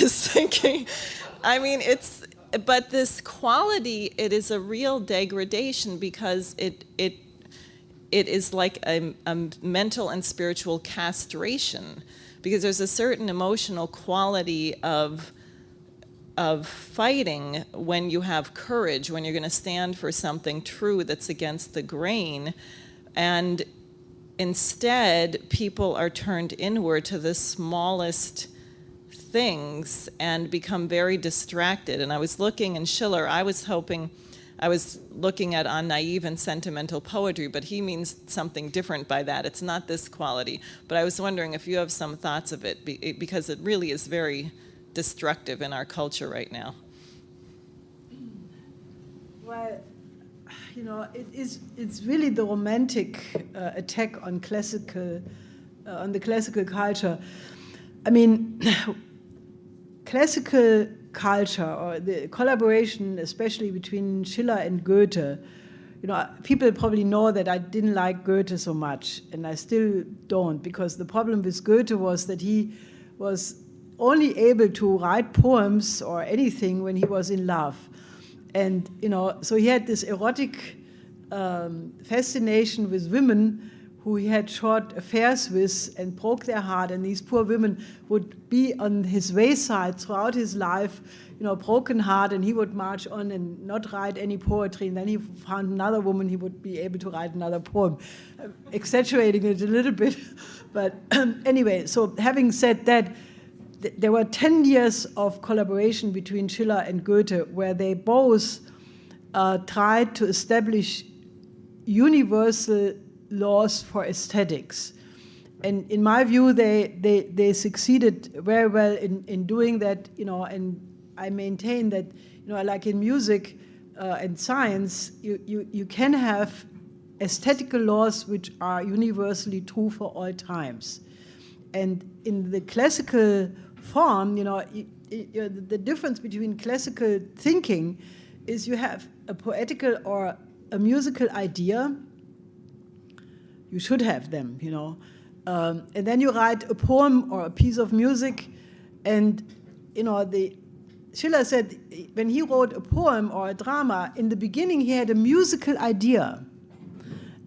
was thinking, I mean, but this quality, it is a real degradation, because it is like a mental and spiritual castration, because there's a certain emotional quality of fighting when you have courage, when you're going to stand for something true that's against the grain, and instead people are turned inward to the smallest things and become very distracted. And I was looking in Schiller, I was looking at on naive and sentimental poetry, but he means something different by that. It's not this quality. But I was wondering if you have some thoughts of it, because it really is very destructive in our culture right now. Well, you know, it's really the romantic attack on on the classical culture. I mean, classical culture, or the collaboration, especially between Schiller and Goethe, you know, people probably know that I didn't like Goethe so much, and I still don't, because the problem with Goethe was that he was only able to write poems or anything when he was in love. And, you know, so he had this erotic fascination with women who he had short affairs with and broke their heart, and these poor women would be on his wayside throughout his life, you know, broken heart, and he would march on and not write any poetry, and then he found another woman, he would be able to write another poem. Exaggerating it a little bit, but anyway, so having said that, there were 10 years of collaboration between Schiller and Goethe, where they both tried to establish universal laws for aesthetics. And in my view, they succeeded very well in doing that, you know, and I maintain that, you know, like in music and science, you can have aesthetical laws which are universally true for all times. And in the classical form, you know, the difference between classical thinking is you have a poetical or a musical idea. You should have them, you know. And then you write a poem or a piece of music, and, you know, Schiller said when he wrote a poem or a drama, in the beginning he had a musical idea.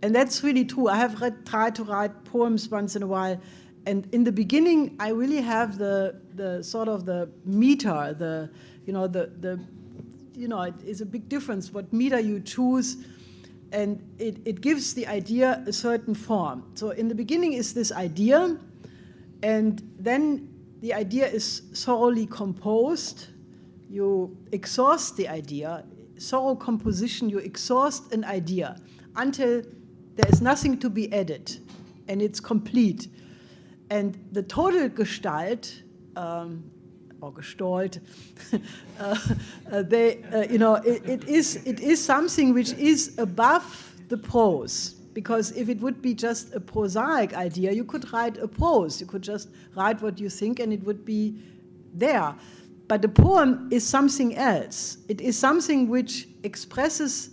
And that's really true. I have tried to write poems once in a while, and in the beginning I really have the sort of the meter, it is a big difference what meter you choose, and it gives the idea a certain form. So in the beginning is this idea, and then the idea is thoroughly composed. You exhaust the idea, thorough composition, you exhaust an idea until there is nothing to be added, and it's complete. And the total Gestalt, or Gestalt, it is something which is above the prose. Because if it would be just a prosaic idea, you could write a prose. You could just write what you think and it would be there. But the poem is something else. It is something which expresses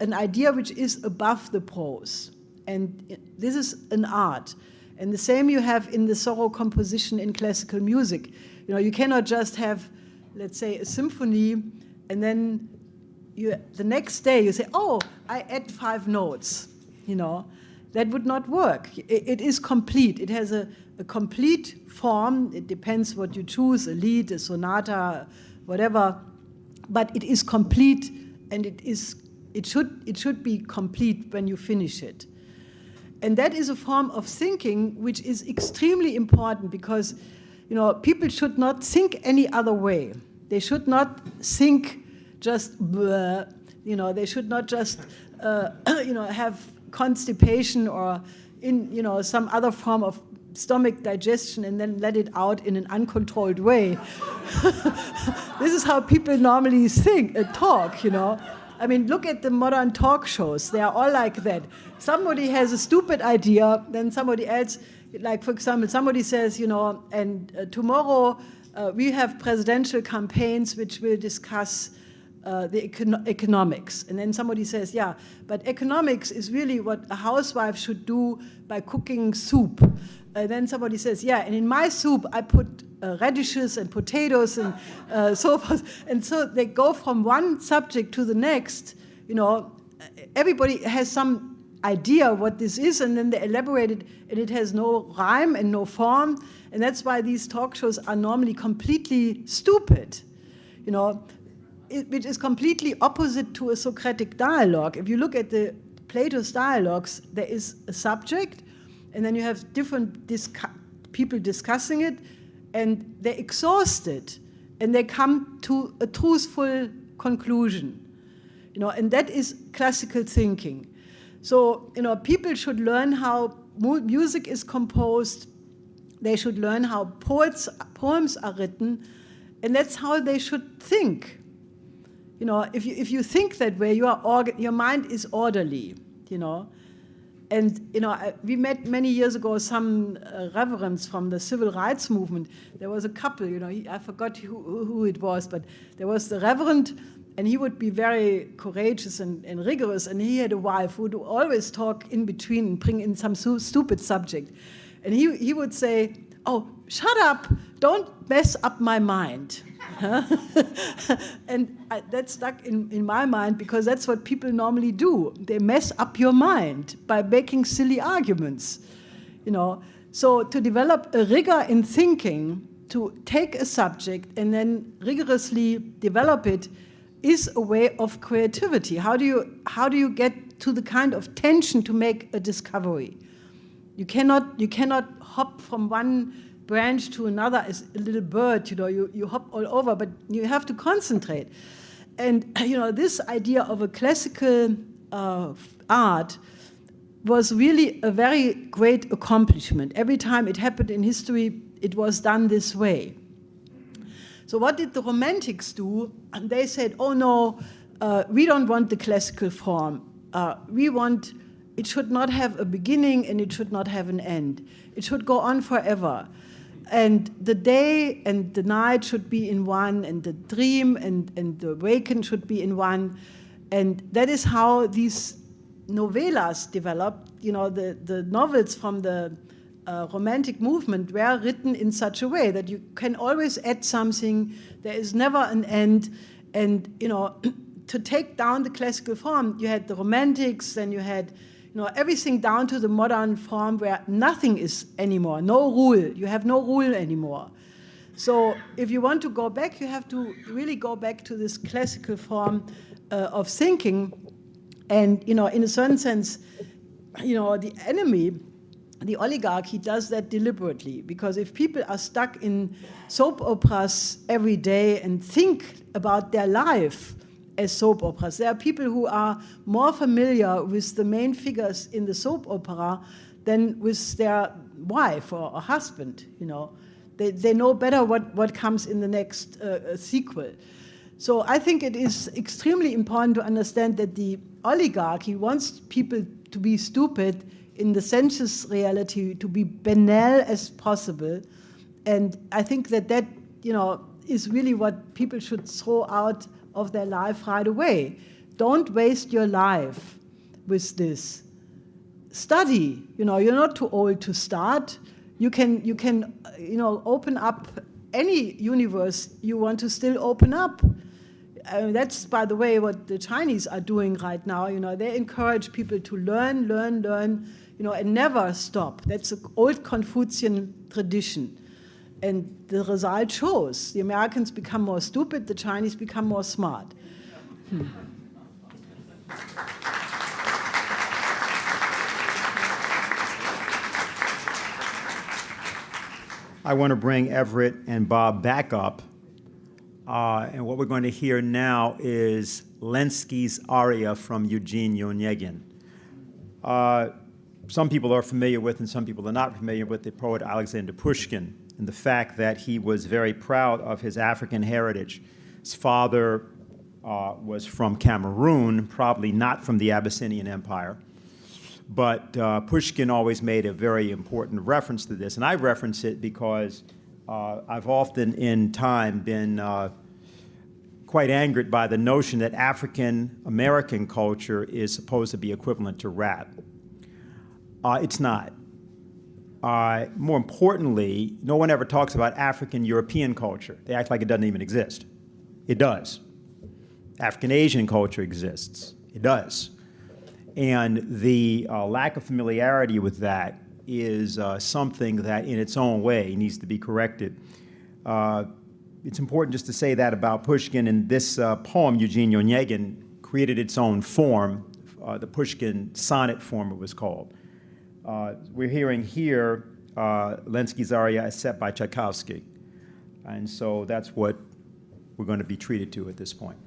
an idea which is above the prose. And this is an art. And the same you have in the thorough composition in classical music. You cannot just have, let's say, a symphony, and then the next day you say, oh, I add 5 notes. That would not work. It is complete. It has a complete form. It depends what you choose, a lied, a sonata, whatever. But it is complete, and it should be complete when you finish it. And that is a form of thinking which is extremely important, because people should not think any other way. They should not think just they should not just have constipation or in some other form of stomach digestion and then let it out in an uncontrolled way. This is how people normally talk. I mean, look at the modern talk shows. They are all like that. Somebody has a stupid idea, then somebody else, like for example, somebody says, and tomorrow we have presidential campaigns which will discuss the economics. And then somebody says, yeah, but economics is really what a housewife should do by cooking soup. Then somebody says, yeah, and in my soup I put radishes and potatoes and so forth. And so they go from one subject to the next. Everybody has some idea what this is, and then they elaborate it, and it has no rhyme and no form. And that's why these talk shows are normally completely stupid, which is completely opposite to a Socratic dialogue. If you look at the Plato's dialogues, there is a subject, and then you have different people discussing it, and they're exhausted, and they come to a truthful conclusion, and that is classical thinking. So, people should learn how music is composed. They should learn how poems are written, and that's how they should think. If you think that way, your mind is orderly. And we met many years ago some reverends from the civil rights movement. There was a couple. I forgot who it was, but there was the reverend, and he would be very courageous and rigorous, and he had a wife who would always talk in between and bring in some stupid subject. And he would say, oh, shut up, don't mess up my mind. And that stuck in my mind, because that's what people normally do. They mess up your mind by making silly arguments. So to develop a rigor in thinking, to take a subject and then rigorously develop it, is a way of creativity. How do you get to the kind of tension to make a discovery? You cannot hop from one branch to another as a little bird. You hop all over, but you have to concentrate. And this idea of a classical art was really a very great accomplishment. Every time it happened in history, it was done this way. So what did the Romantics do? And they said, oh no, we don't want the classical form. It should not have a beginning, and it should not have an end. It should go on forever. And the day and the night should be in one, and the dream and the waken should be in one. And that is how these novellas developed. The novels from the Romantic movement were written in such a way that you can always add something. There is never an end. And, to take down the classical form, you had the Romantics, then you had everything down to the modern form where nothing is anymore, no rule. You have no rule anymore. So if you want to go back, you have to really go back to this classical form of thinking. And, in a certain sense, the enemy, the oligarchy, does that deliberately. Because if people are stuck in soap operas every day and think about their life as soap operas, there are people who are more familiar with the main figures in the soap opera than with their wife or husband. They know better what comes in the next sequel. So I think it is extremely important to understand that the oligarchy wants people to be stupid in the sensuous reality, to be banal as possible. And I think that is really what people should throw out of their life right away, don't waste your life with this. Study. You're not too old to start. You can open up any universe you want to still open up. That's, by the way, what the Chinese are doing right now. They encourage people to learn, and never stop. That's an old Confucian tradition. And the result shows. The Americans become more stupid, the Chinese become more smart. I want to bring Everett and Bob back up. And what we're going to hear now is Lenski's aria from Eugene Onegin. Some people are familiar with, and some people are not familiar with, the poet Alexander Pushkin and the fact that he was very proud of his African heritage. His father was from Cameroon, probably not from the Abyssinian Empire. But Pushkin always made a very important reference to this. And I reference it because I've often in time been quite angered by the notion that African American culture is supposed to be equivalent to rap. It's not. More importantly, no one ever talks about African European culture. They act like it doesn't even exist. It does. African Asian culture exists. It does. And the lack of familiarity with that is something that in its own way needs to be corrected. It's important just to say that about Pushkin, and this poem, Eugene Onegin, created its own form, the Pushkin sonnet form it was called. We're hearing here Lenski's aria is set by Tchaikovsky, and so that's what we're going to be treated to at this point.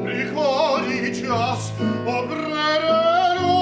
Ricordi cias obrere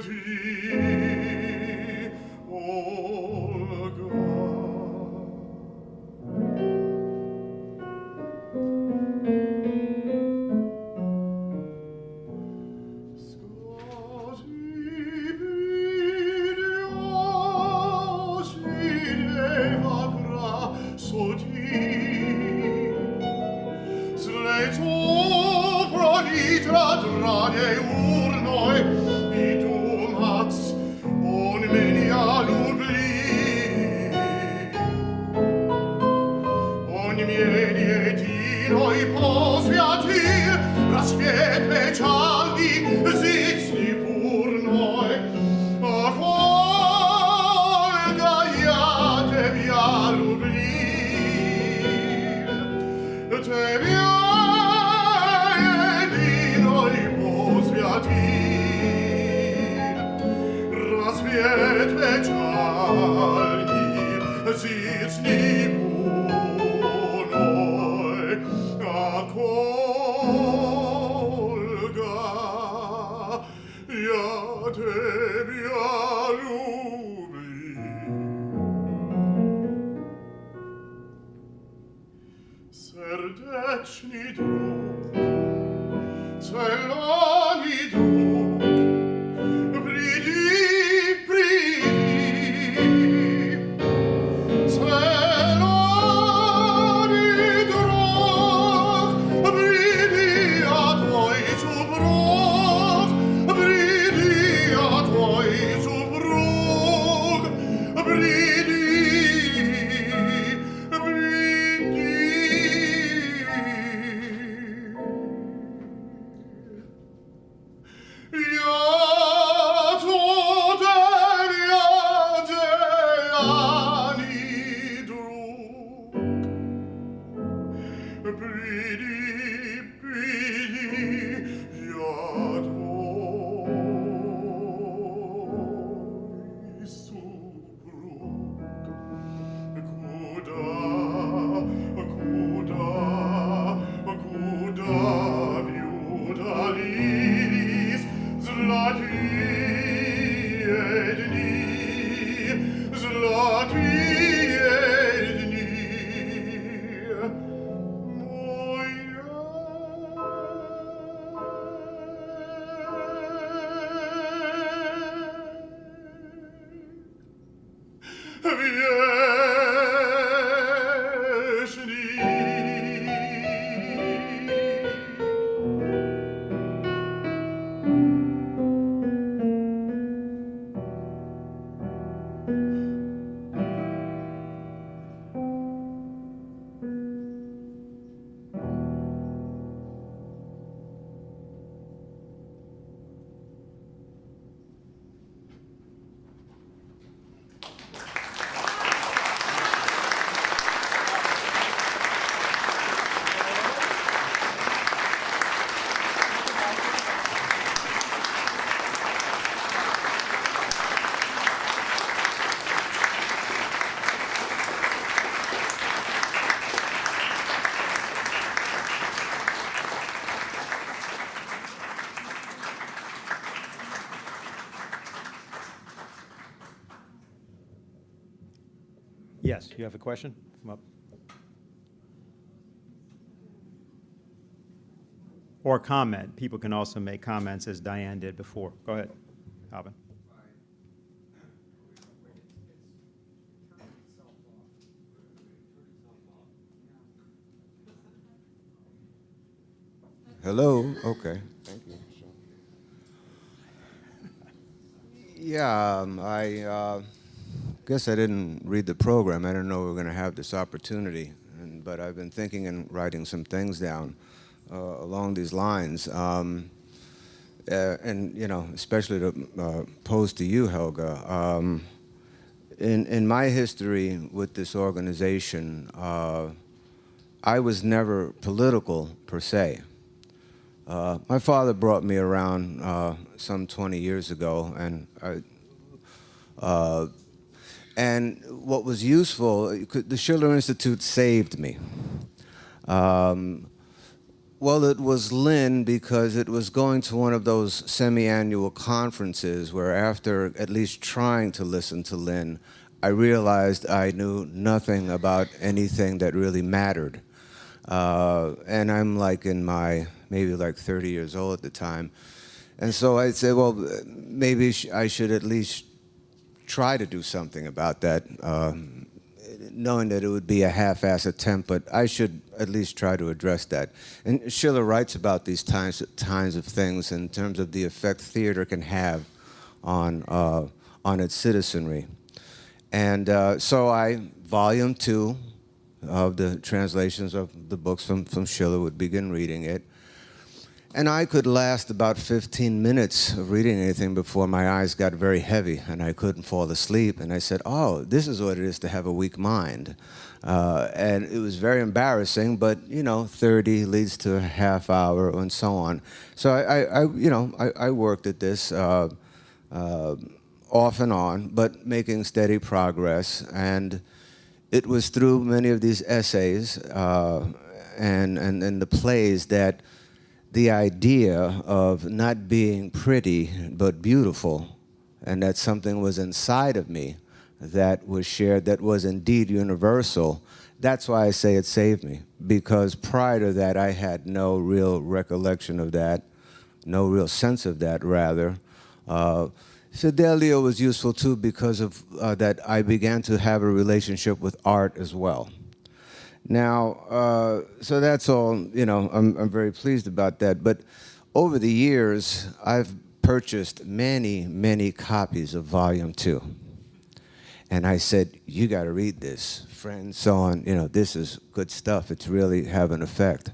thee, Olga. Serdeczny drog, celani drog, pridi, celani drog, pridi a twoi zubrog, pridi a twoi zubrog, pridi, Yes, you have a question? Come up. Or comment. People can also make comments, as Diane did before. Go ahead, Alvin. Hello? Okay. Thank you. Yeah, I guess I didn't read the program. I didn't know we were going to have this opportunity. But I've been thinking and writing some things down along these lines. And, you know, especially to pose to you, Helga. In my history with this organization, I was never political per se. My father brought me around some 20 years ago, and what was useful, the Schiller Institute saved me. Well, it was Lynn because it was going to one of those semi-annual conferences where after at least trying to listen to Lynn, I realized I knew nothing about anything that really mattered. And I'm like in my, maybe like 30 years old at the time. And so I said, well, maybe I should at least try to do something about that, knowing that it would be a half-ass attempt, but I should at least try to address that. And Schiller writes about these kinds of things in terms of the effect theater can have on its citizenry. And so volume 2 of the translations of the books from Schiller would begin reading it. And I could last about 15 minutes of reading anything before my eyes got very heavy and I couldn't fall asleep. And I said, oh, this is what it is to have a weak mind. And it was very embarrassing, but, 30 leads to a half hour and so on. So I worked at this off and on, but making steady progress. And it was through many of these essays and the plays that the idea of not being pretty but beautiful, and that something was inside of me that was shared, that was indeed universal, that's why I say it saved me. Because prior to that, I had no real recollection of that, no real sense of that, rather. Fidelio was useful too because of that I began to have a relationship with art as well. Now, so that's all, I'm very pleased about that. But over the years, I've purchased many, many copies of Volume 2. And I said, you got to read this. Friends, so on, this is good stuff. It's really have an effect.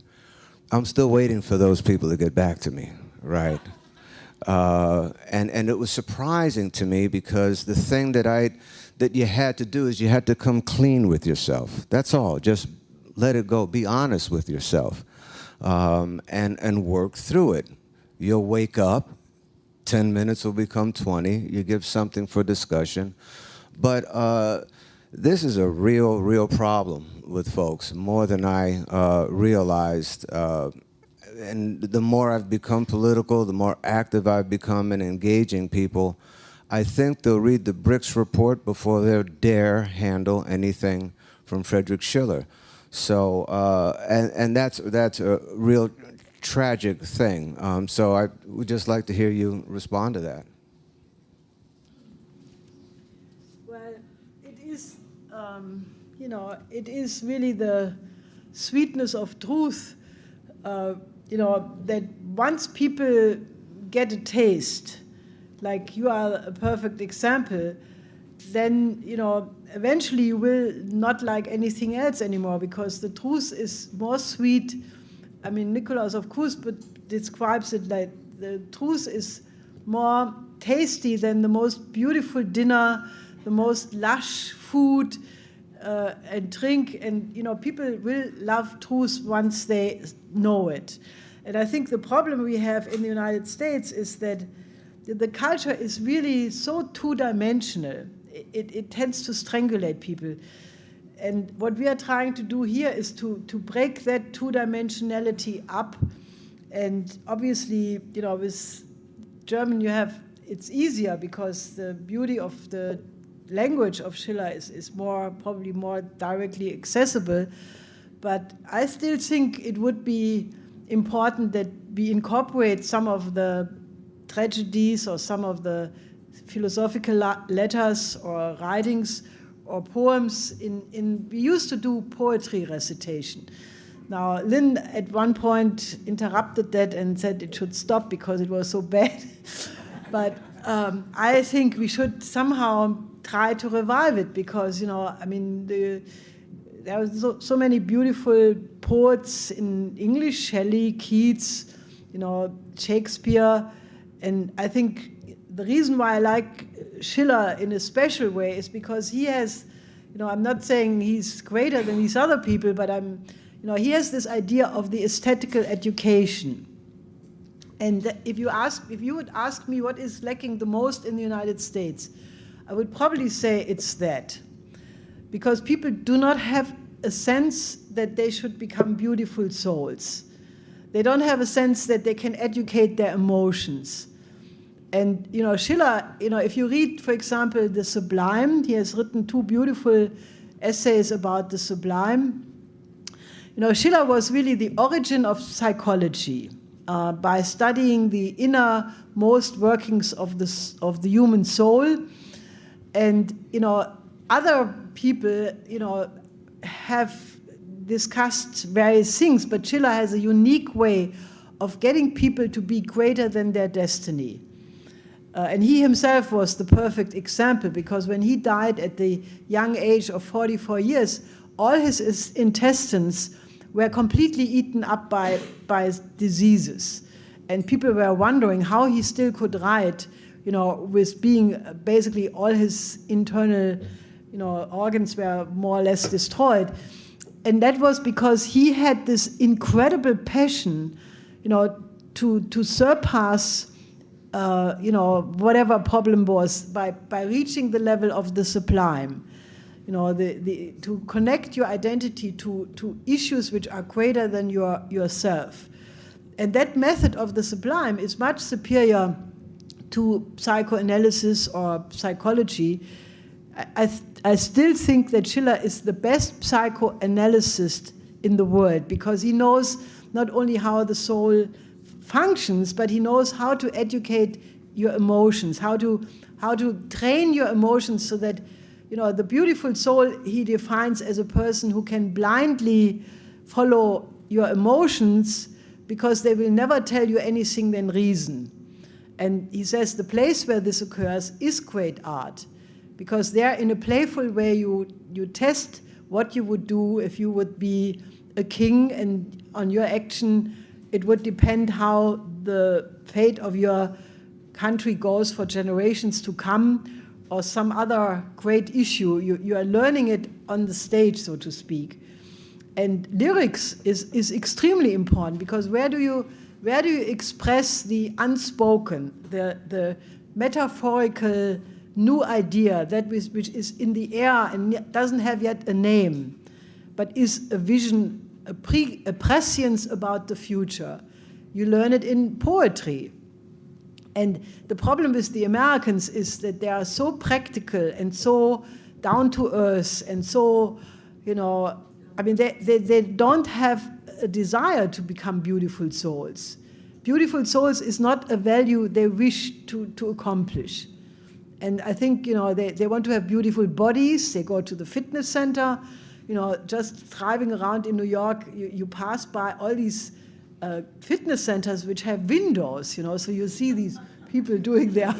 I'm still waiting for those people to get back to me, right? And it was surprising to me because the thing that you had to do is you had to come clean with yourself. That's all. Just let it go. Be honest with yourself, and work through it. You'll wake up. 10 minutes will become 20. You give something for discussion. But this is a real problem with folks, more than I realized. And the more I've become political, the more active I've become in engaging people, I think they'll read the Bricks report before they'll dare handle anything from Friedrich Schiller. So, and that's a real tragic thing. So I would just like to hear you respond to that. Well, it is, it is really the sweetness of truth, that once people get a taste, like you are a perfect example, then, eventually you will not like anything else anymore because the truth is more sweet. I mean, Nicholas, of course, but describes it like the truth is more tasty than the most beautiful dinner, the most lush food and drink. And, people will love truth once they know it. And I think the problem we have in the United States is that the culture is really so two-dimensional. It tends to strangulate people. And what we are trying to do here is to break that two-dimensionality up. And obviously, with German it's easier because the beauty of the language of Schiller is probably more directly accessible. But I still think it would be important that we incorporate some of the tragedies or some of the philosophical letters or writings or poems we used to do poetry recitation. Now, Lynn at one point interrupted that and said it should stop because it was so bad. But I think we should somehow try to revive it because, there are so many beautiful poets in English, Shelley, Keats, Shakespeare. And I think the reason why I like Schiller in a special way is because he has, I'm not saying he's greater than these other people, but he has this idea of the aesthetical education. And if you would ask me what is lacking the most in the United States, I would probably say it's that. Because people do not have a sense that they should become beautiful souls. They don't have a sense that they can educate their emotions. And, Schiller, if you read, for example, The Sublime, he has written 2 beautiful essays about the sublime. Schiller was really the origin of psychology by studying the innermost workings of the human soul. And, other people, have discussed various things, but Schiller has a unique way of getting people to be greater than their destiny. And he himself was the perfect example, because when he died at the young age of 44 years, all his intestines were completely eaten up by diseases. And people were wondering how he still could write, with being basically all his internal, organs were more or less destroyed. And that was because he had this incredible passion, to surpass whatever problem was by reaching the level of the sublime. To connect your identity to issues which are greater than yourself. And that method of the sublime is much superior to psychoanalysis or psychology. I still think that Schiller is the best psychoanalyst in the world, because he knows not only how the soul functions, but he knows how to educate your emotions, how to train your emotions so that, the beautiful soul he defines as a person who can blindly follow your emotions, because they will never tell you anything than reason. And he says the place where this occurs is great art, because there, in a playful way, you test what you would do if you would be a king, and on your action it would depend how the fate of your country goes for generations to come, or some other great issue. You are learning it on the stage, so to speak. And lyrics is extremely important, because where do you express the unspoken, the metaphorical new idea, that which is in the air and doesn't have yet a name, but is a vision, a prescience about the future? You learn it in poetry. And the problem with the Americans is that they are so practical and so down to earth and so, they don't have a desire to become beautiful souls. Beautiful souls is not a value they wish to accomplish. And I think, they want to have beautiful bodies. They go to the fitness center. Just driving around in New York, you pass by all these fitness centers which have windows, so you see these people doing their,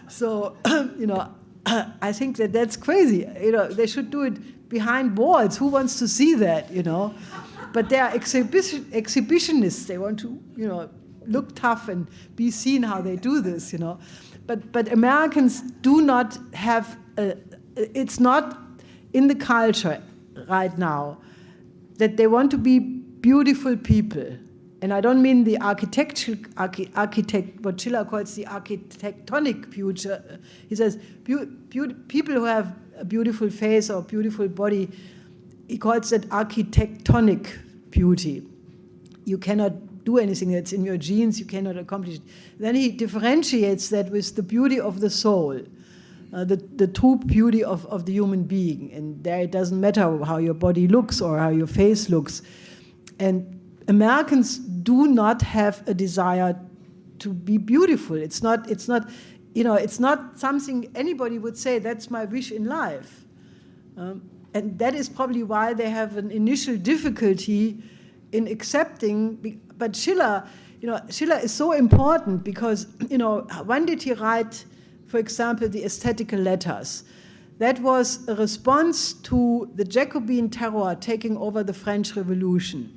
So, I think that's crazy. They should do it behind walls. Who wants to see that, But they are exhibitionists. They want to, look tough and be seen how they do this, But Americans do not have, it's not in the culture right now that they want to be beautiful people. And I don't mean the architect, what Schiller calls the architectonic future. He says people who have a beautiful face or a beautiful body, he calls it architectonic beauty. You cannot do anything that's in your genes, you cannot accomplish it. Then he differentiates that with the beauty of the soul, the true beauty of the human being. And there it doesn't matter how your body looks or how your face looks. And Americans do not have a desire to be beautiful. It's not something anybody would say, that's my wish in life. And that is probably why they have an initial difficulty in accepting. But Schiller, Schiller is so important because, when did he write, for example, the aesthetical letters? That was a response to the Jacobin terror taking over the French Revolution.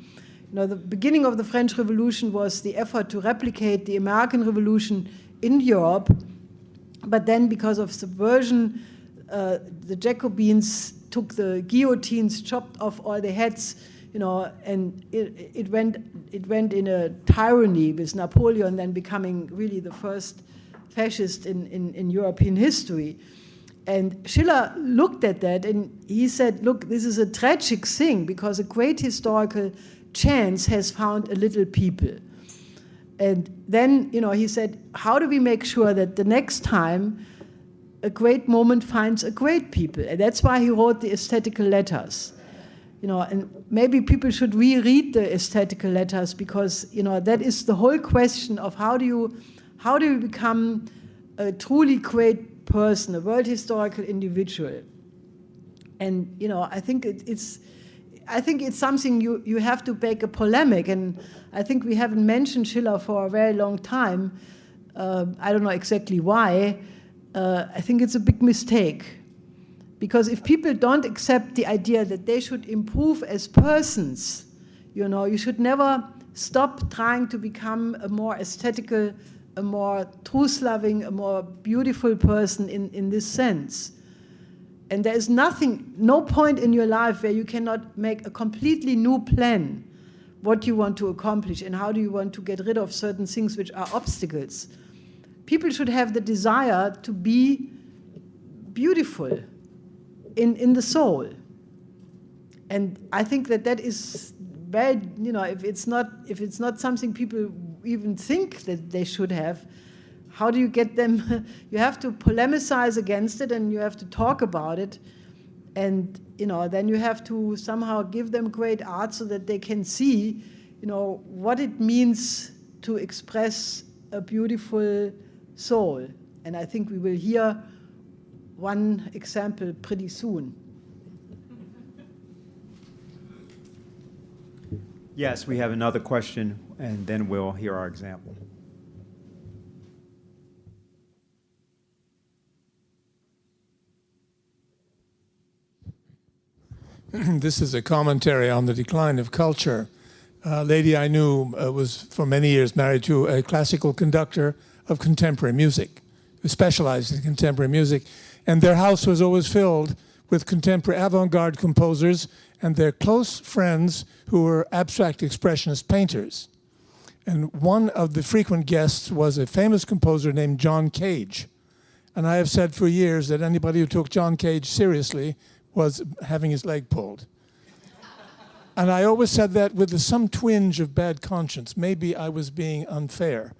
The beginning of the French Revolution was the effort to replicate the American Revolution in Europe, but then because of subversion, the Jacobins took the guillotines, chopped off all the heads, and it went in a tyranny with Napoleon then becoming really the first fascist in European history. And Schiller looked at that and he said, look, this is a tragic thing because a great historical chance has found a little people. And then, he said, how do we make sure that the next time a great moment finds a great people? And that's why he wrote the aesthetical letters. And maybe people should reread the aesthetical letters, because, that is the whole question of how do you become a truly great person, a world historical individual. And, I think it's something you have to make a polemic, and I think we haven't mentioned Schiller for a very long time. I don't know exactly why. I think it's a big mistake, because if people don't accept the idea that they should improve as persons, you should never stop trying to become a more aesthetical, a more truth-loving, a more beautiful person in this sense. And there is no point in your life where you cannot make a completely new plan what you want to accomplish and how do you want to get rid of certain things which are obstacles. People should have the desire to be beautiful in the soul. And I think that is very, if it's not something people even think that they should have, how do you get them? You have to polemicize against it, and you have to talk about it, and then you have to somehow give them great art so that they can see, what it means to express a beautiful soul. And I think we will hear one example pretty soon. Yes, we have another question, and then we'll hear our example. This is a commentary on the decline of culture. A lady I knew was for many years married to a classical conductor of contemporary music, who specialized in contemporary music, and their house was always filled with contemporary avant-garde composers and their close friends who were abstract expressionist painters. And one of the frequent guests was a famous composer named John Cage. And I have said for years that anybody who took John Cage seriously was having his leg pulled. And I always said that with some twinge of bad conscience. Maybe I was being unfair.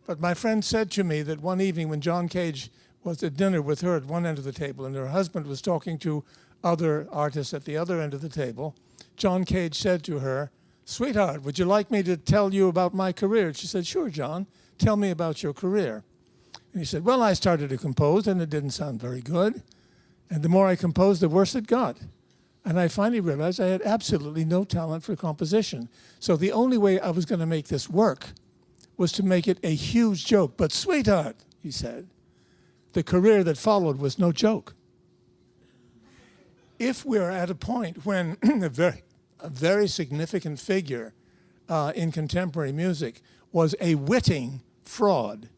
But my friend said to me that one evening when John Cage was at dinner with her at one end of the table and her husband was talking to other artists at the other end of the table, John Cage said to her, "Sweetheart, would you like me to tell you about my career?" She said, "Sure, John, tell me about your career." And he said, "Well, I started to compose and it didn't sound very good. And the more I composed, the worse it got. And I finally realized I had absolutely no talent for composition. So the only way I was going to make this work was to make it a huge joke. But sweetheart," he said, "the career that followed was no joke." If we're at a point when a very significant figure in contemporary music was a witting fraud,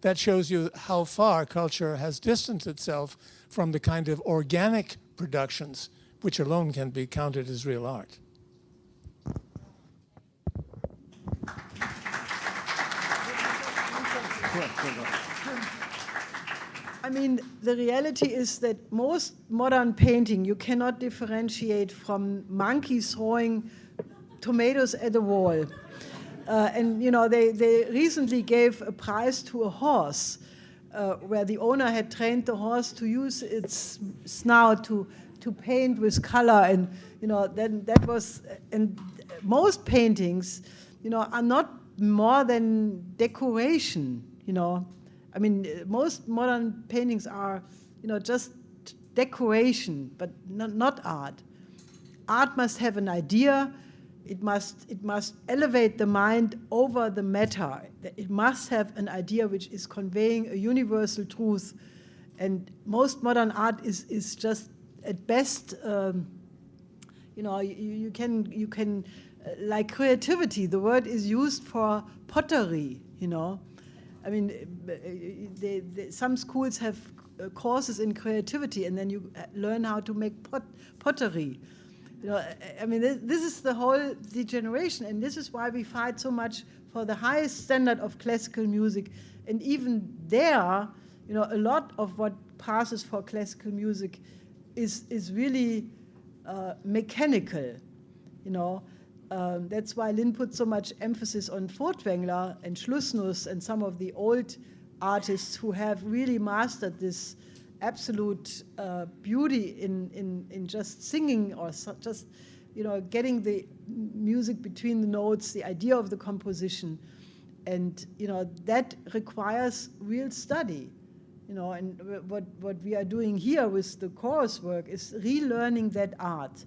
that shows you how far culture has distanced itself from the kind of organic productions which alone can be counted as real art. I mean, the reality is that most modern painting, you cannot differentiate from monkeys throwing tomatoes at a wall. And they recently gave a prize to a horse where the owner had trained the horse to use its snout to paint with color, and then that was. And most paintings, are not more than decoration. I mean, most modern paintings are, just decoration, but not art. Art must have an idea. It must elevate the mind over the matter. It must have an idea which is conveying a universal truth. And most modern art is just at best, you can like creativity. The word is used for pottery. I mean, some schools have courses in creativity, and then you learn how to make pottery. I mean, this is the whole degeneration, and this is why we fight so much for the highest standard of classical music. And even there, a lot of what passes for classical music is really mechanical. That's why Lynn put so much emphasis on Furtwängler and Schlussnuss and some of the old artists who have really mastered this absolute beauty in just singing or just, getting the music between the notes, the idea of the composition. And, that requires real study. And what we are doing here with the chorus work is relearning that art.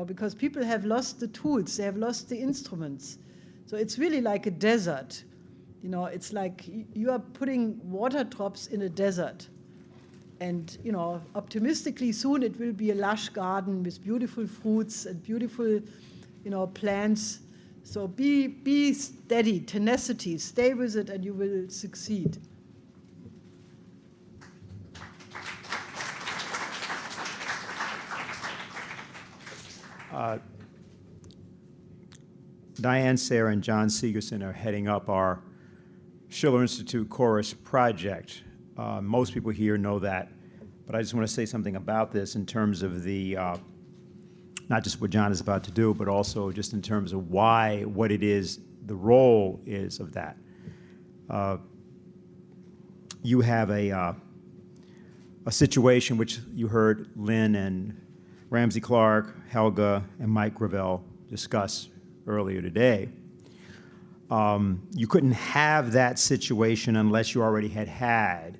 Because people have lost the tools, they have lost the instruments. So it's really like a desert. It's like you are putting water drops in a desert. And, optimistically soon it will be a lush garden with beautiful fruits and beautiful, plants. So be steady, tenacity, stay with it and you will succeed. Diane Sayre and John Sigerson are heading up our Schiller Institute Chorus project. Most people here know that, but I just want to say something about this in terms of the, not just what John is about to do, but also just in terms of what it is, the role is of that. You have a situation which you heard Lynn and Ramsey Clark, Helga, and Mike Gravel discuss earlier today. You couldn't have that situation unless you already had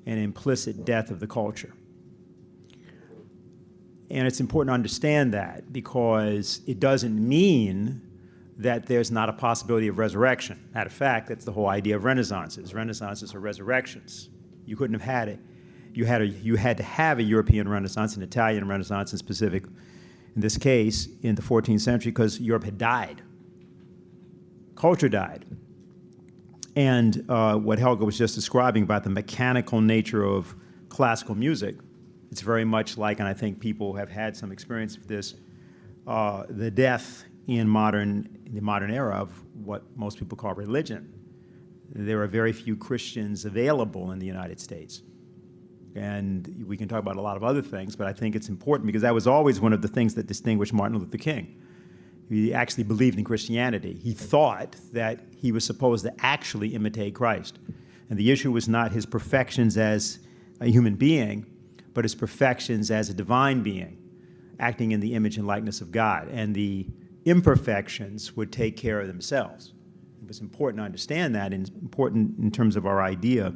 an implicit death of the culture. And it's important to understand that because it doesn't mean that there's not a possibility of resurrection. Matter of fact, that's the whole idea of Renaissances. Renaissances are resurrections. You couldn't have had it. You had to have a European Renaissance, an Italian Renaissance in specific, in this case, in the 14th century, because Europe had died. Culture died. And what Helga was just describing about the mechanical nature of classical music, it's very much like, and I think people have had some experience of this, the death in the modern era of what most people call religion. There are very few Christians available in the United States. And we can talk about a lot of other things, but I think it's important because that was always one of the things that distinguished Martin Luther King. He actually believed in Christianity. He thought that he was supposed to actually imitate Christ. And the issue was not his perfections as a human being, but his perfections as a divine being, acting in the image and likeness of God. And the imperfections would take care of themselves. It was important to understand that, and important in terms of our idea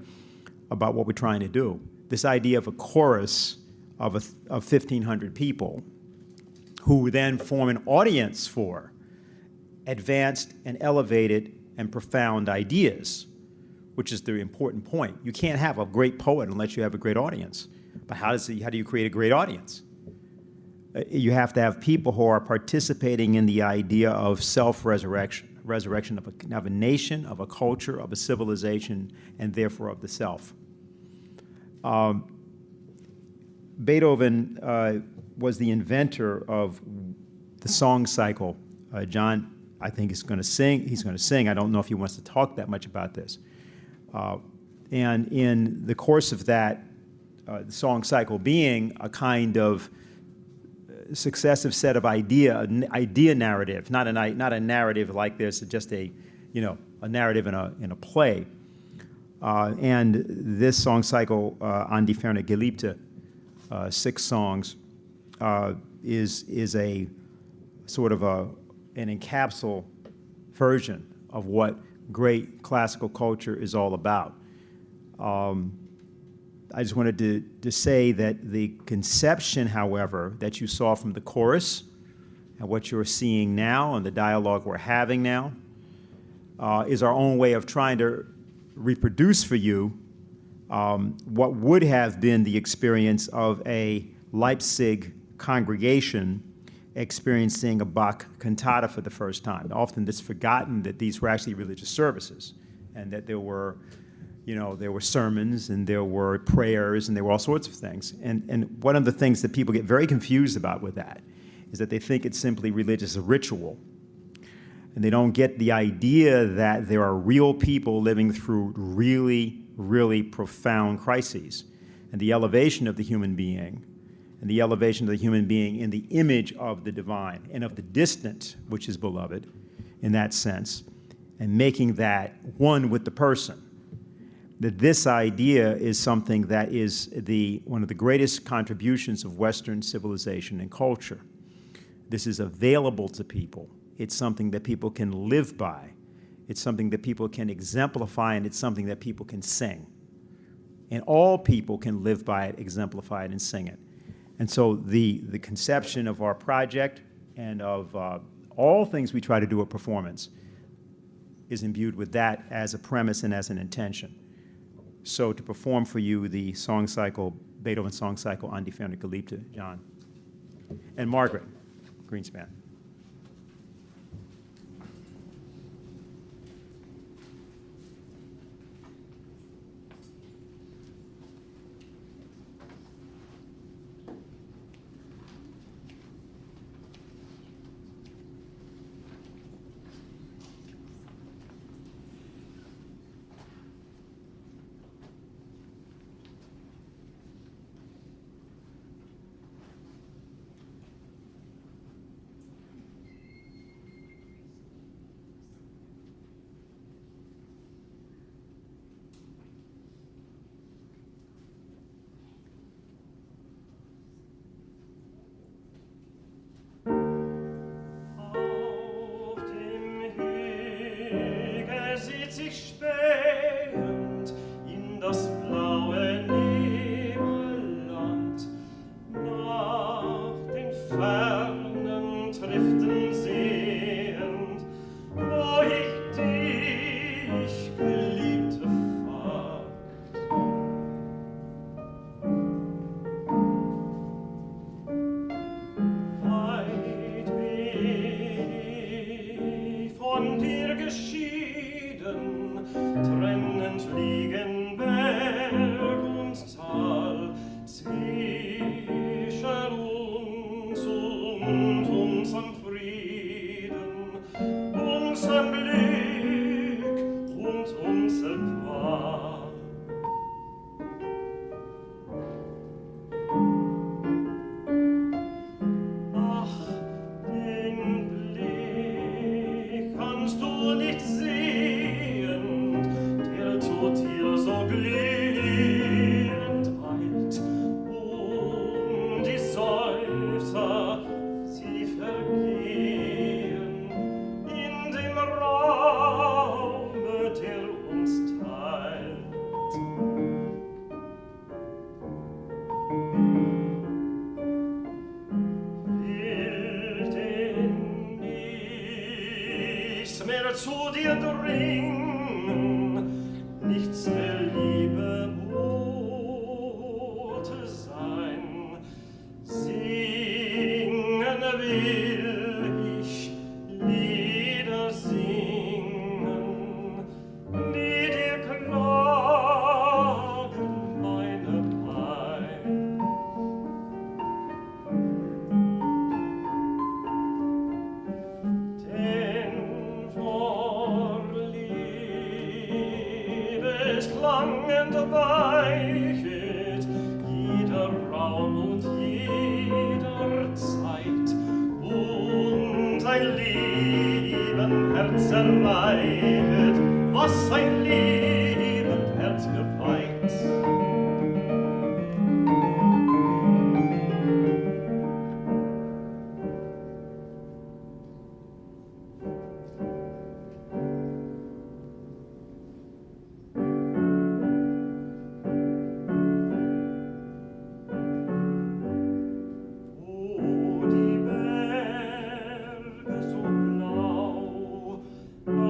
about what we're trying to do. This idea of a chorus of 1,500 people who then form an audience for advanced and elevated and profound ideas, which is the important point. You can't have a great poet unless you have a great audience. But how do you create a great audience? You have to have people who are participating in the idea of self-resurrection, resurrection of a nation, of a culture, of a civilization, and therefore of the self. Beethoven was the inventor of the song cycle. John, I think, is going to sing. He's going to sing. I don't know if he wants to talk that much about this. And in the course of that, the song cycle being a kind of successive set of idea narrative, not a narrative like this, just a narrative in a play. And this song cycle, An die ferne Geliebte, 6 songs, is a sort of an encapsulated version of what great classical culture is all about. I just wanted to say that the conception, however, that you saw from the chorus and what you're seeing now and the dialogue we're having now is our own way of trying to reproduce for you what would have been the experience of a Leipzig congregation experiencing a Bach cantata for the first time. Often it's forgotten that these were actually religious services and that there were sermons and there were prayers and there were all sorts of things. And one of the things that people get very confused about with that is that they think it's simply religious ritual. And they don't get the idea that there are real people living through really, really profound crises. And the elevation of the human being and the elevation of the human being in the image of the divine and of the distant, which is beloved, in that sense, and making that one with the person. That this idea is something that is one of the greatest contributions of Western civilization and culture. This is available to people. It's something that people can live by. It's something that people can exemplify, and it's something that people can sing. And all people can live by it, exemplify it, and sing it. And so the conception of our project and of all things we try to do at performance is imbued with that as a premise and as an intention. So to perform for you the song cycle, Beethoven song cycle, An die ferne Geliebte, John. And Margaret Greenspan.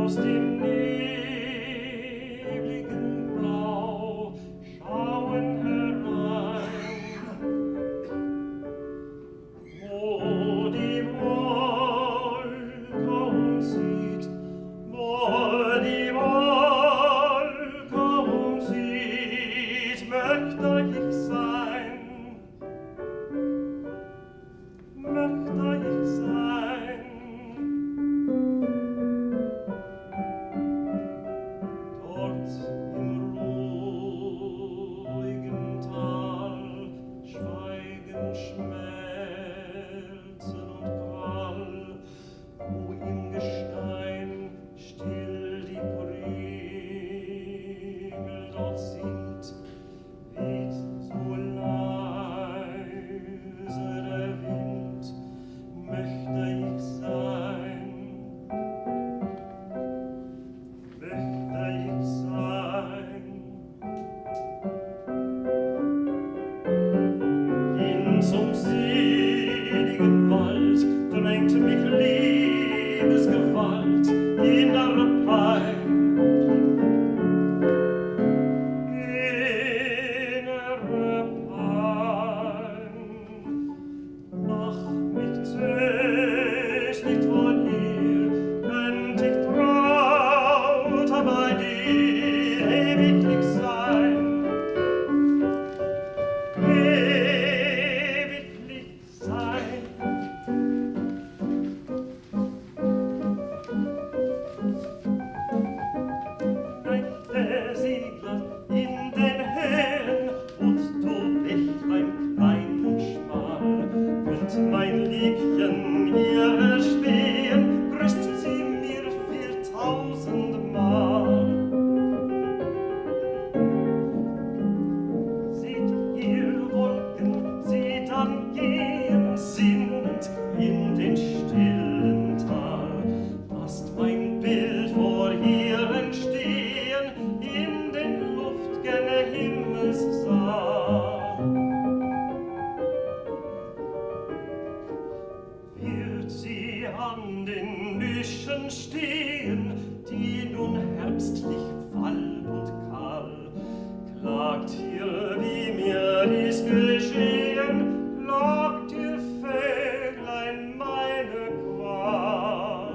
Aus dem Nebel zum seligen Wald drängt mich Liebesgewalt, innere Pein. Innere Pein. Ach, mich zöst nicht von hier, könnt ich trauter bei dir ewiglich sein. Ewiglich sein. Der Segler in den Höhen und du Bächlein klein und schmal, wird mein Liebchen hier erspähen, grüßt sie mir 4000-mal. Seht ihr Wolken, sie dann gehen, sinnend in den stillen Tal, lasst mein Bild vor ihr entstehen, in den luftgen Himmelssaal. Wird sie an den Büschen stehen, die nun herbstlich falb und kahl, klagt ihr, wie mir dies geschehen, klagt ihr Vöglein meine Qual.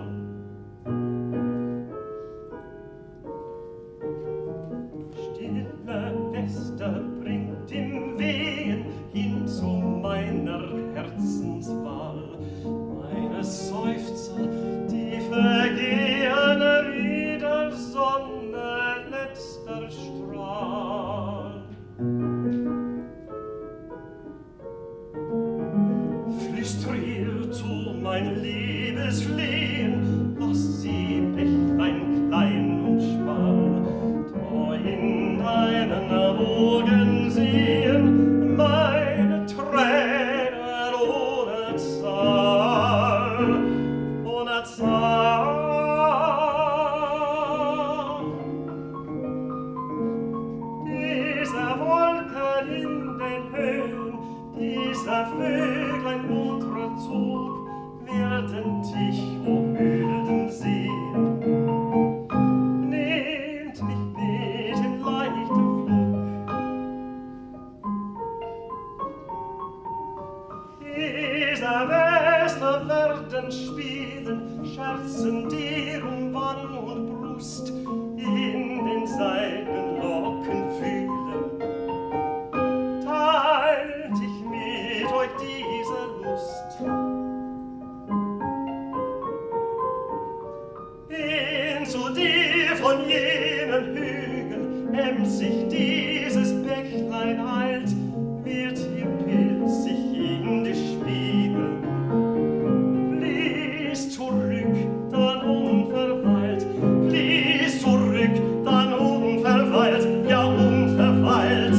Stille Wester bringt im Wehen hin zu meiner Herzenswahl meine Seufzer, die vergehen wie der Sonne letzter Strahl. Flüster ihr zu mein Liebesflehen, lass sie Bächlein klein und schmal, treu in deinen Augen sehen, meine Tränen ohne Zahl, ohne Zahl. Diese Wolken in den Höhen, dieser Vöglein munterer Zug, werden dich, o Milden, sehen. Nehmt mich mit in leichtem Flug. Diese Wester werden spielen, scherzen dir um Wann und Brust, in den seidenen Locken fühlen. Teilt ich mit euch diese Lust. Hin zu dir von jenen Hügeln, emsig dieses Bächlein eilt, wird ihr Bild sich in die Spiegel. Fließt zurück, dann unverweilt, fließt zurück, dann unverweilt, ja unverweilt.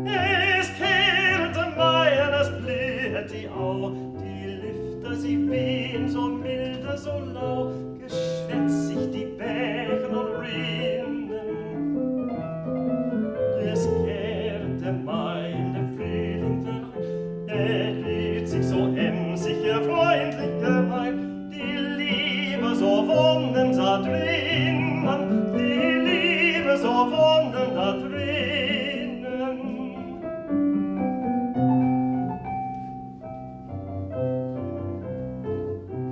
Es kehrte meines blühet die Au, die Lüfte sie wehen so milde, so lau, geschwätzig die Bächen und Rinnen. Es kehrte meine Frühling herein, blüht sich so emsig, ihr freundlich gemein, die Liebe so wonnen da drinnen, die Liebe so wonnen da drinnen.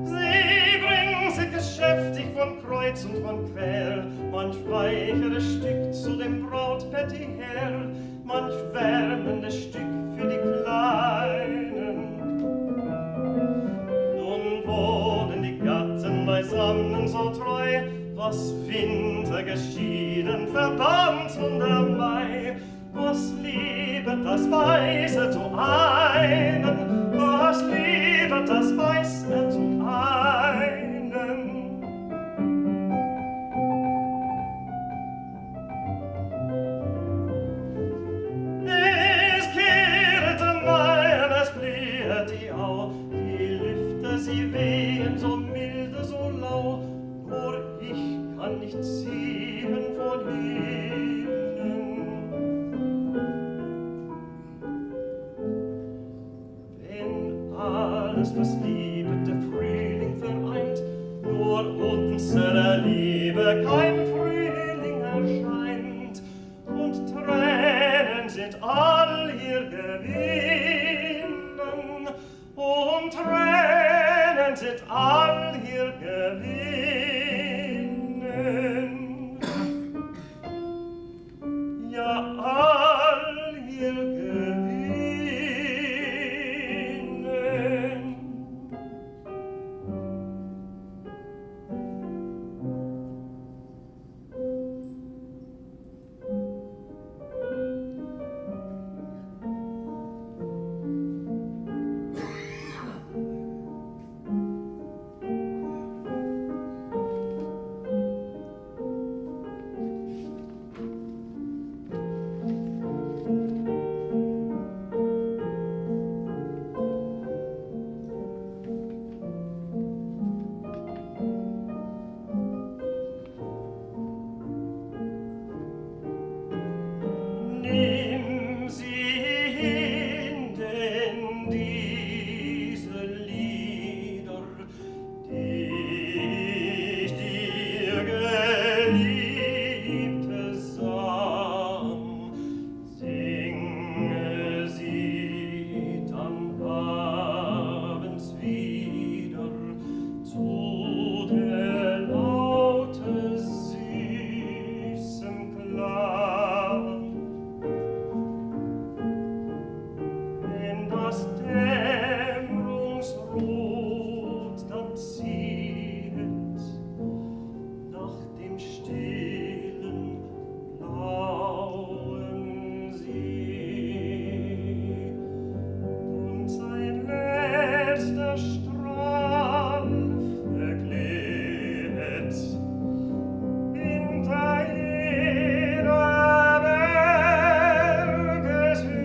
Sie bringen sich geschäftig von Kreuz und von Quer, manch weicheres Stück zu dem Brautpetti her, manch wärmendes Stück für die Kleinen. Nun wohnen die Gatten beisammen so treu, was Winter geschieden, verbannt und der Mai, was liebet das Weise zu einen, was liebet das weiß er zum einen. Es kehrte mein, es blüht die Au, die Lüfte, sie wehen so milde, so lau, nur ich kann nicht sehen von ihnen. Wenn alles, was liebende Frühling vereint, nur unserer Liebe kein Frühling erscheint, und Tränen sind all ihr Gewinnen, und Tränen sind all ihr Gewinnen. Ja, all ihr Gewinnen. Nimm sie hin, denn diese Lieder, die ich dir, Geliebte, sang, singe sie dann abends wieder zu der Laute süßem Klang. Wenn das Dämmerungsrot dann ziehet nach dem stillen, blauen See und sein letzter Strahl verklärt hinter jeder Bergeshöhe,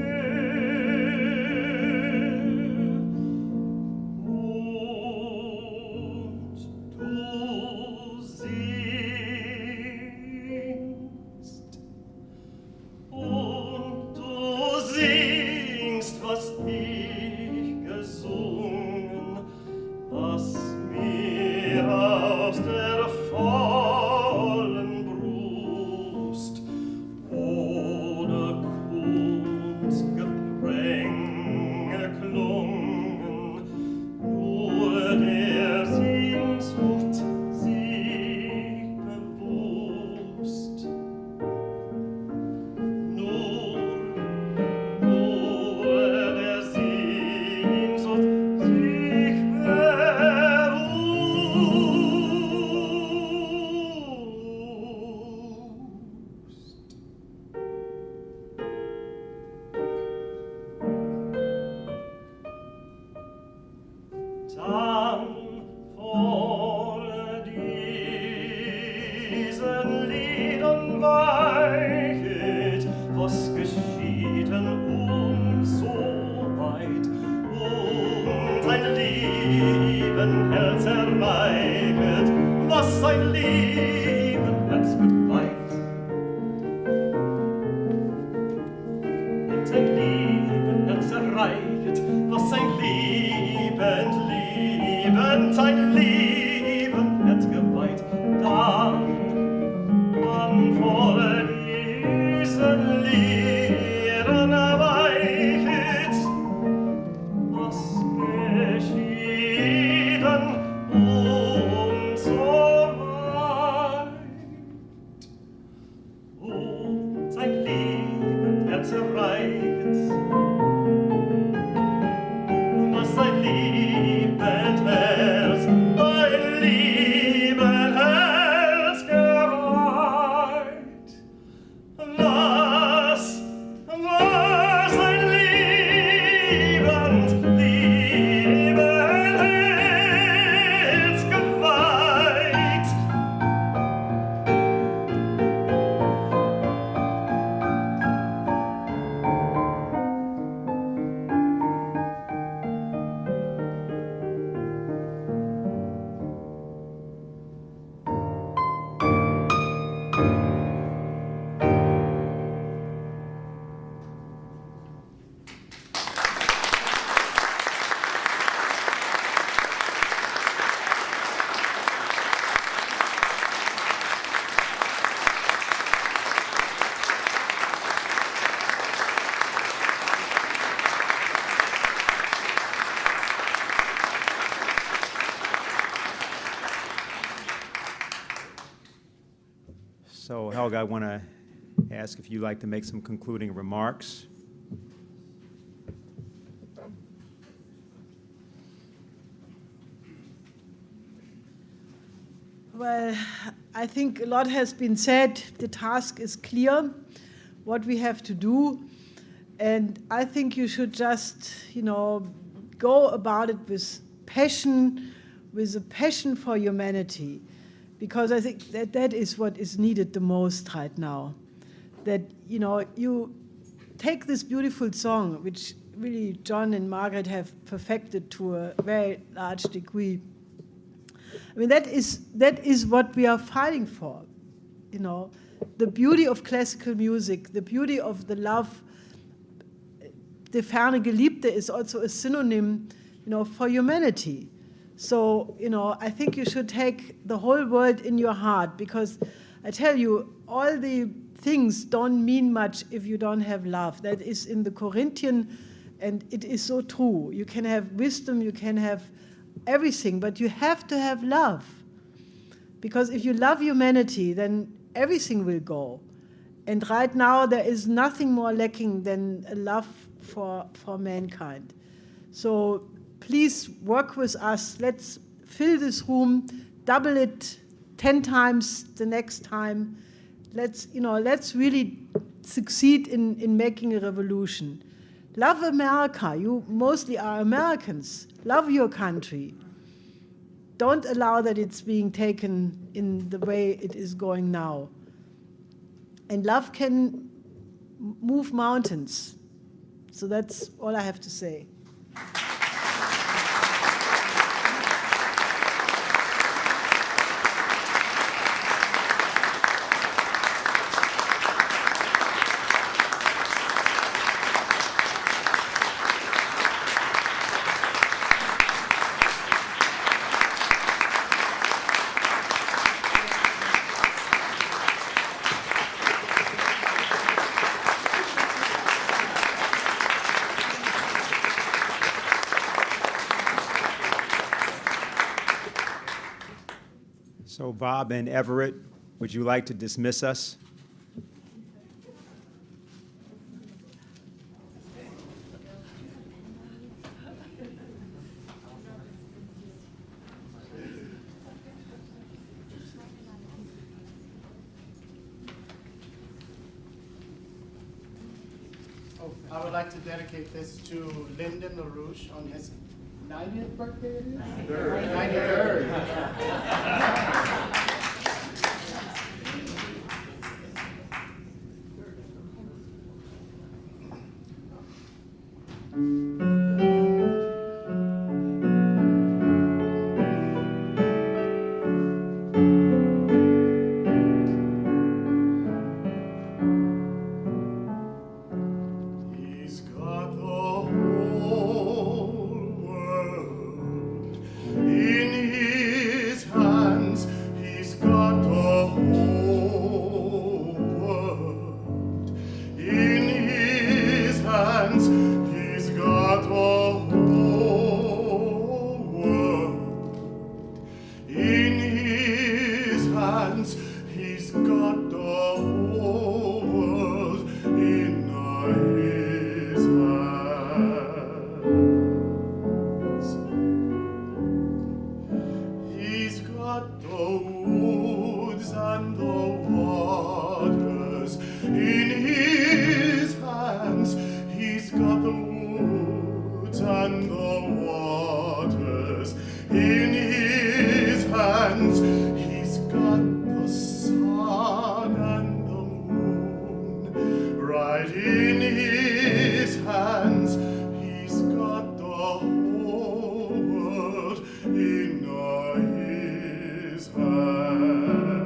und du singst, was ich gesungen, was mir aus der vollen Brust ohne Kunstgepränge klungen, nur der Sehnsucht sich bewusst. Nur der Sehnsucht sich bewusst. Dann vor diesen Liedern weichet, was geschieden uns so weit, und ein lieben Herz erweichet, was ein lieben Herz geweiht. Und ein lieben Herz erreichet, was ein liebend, ein lieben Herz geweiht. Dann vor diesen Liedern erweichet, was geschieden uns so weit. Und ein liebend Herz erreichet, was ein liebend Herz Helga, I want to ask if you'd like to make some concluding remarks. Well, I think a lot has been said. The task is clear, what we have to do. And I think you should just, go about it with passion, with a passion for humanity. Because I think that is what is needed the most right now. That, you take this beautiful song, which really John and Margaret have perfected to a very large degree. I mean, that is what we are fighting for, the beauty of classical music, the beauty of the love. Die ferne Geliebte is also a synonym, for humanity. So, I think you should take the whole world in your heart, because I tell you, all the things don't mean much if you don't have love. That is in the Corinthian, and it is so true. You can have wisdom, you can have everything, but you have to have love. Because if you love humanity, then everything will go. And right now, there is nothing more lacking than a love for mankind. So please work with us. Let's fill this room, double it 10 times the next time. Let's really succeed in making a revolution. Love America. You mostly are Americans. Love your country. Don't allow that it's being taken in the way it is going now. And love can move mountains. So that's all I have to say. So Bob and Everett, would you like to dismiss us? I would like to dedicate this to Lyndon LaRouche on his 90th birthday, it is? 93rd. He's got the whole world in his hands. He's got the whole world in his hands. He's got the whole world in his hands. He's got the whole world in his hands. He's got the woods and the waters in his hands. He's got the woods and the waters in his hands. He's got the sun and the moon right in his hands. He's got the whole world in his hands.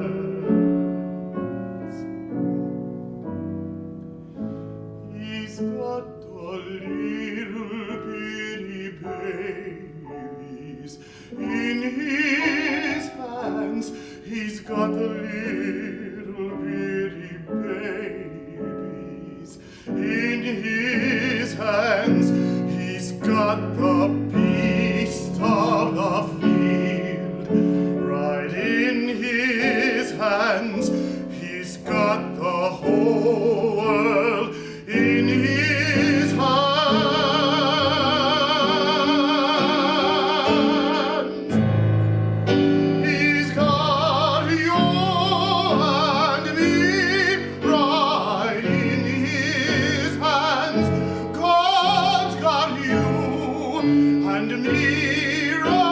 He's got the little bitty babies in his hands. He's got the little bitty babies in his hands. He's got the beast of the field right in his hands. He's got whole world in his hands. He's got you and me right in his hands. God's got you and me right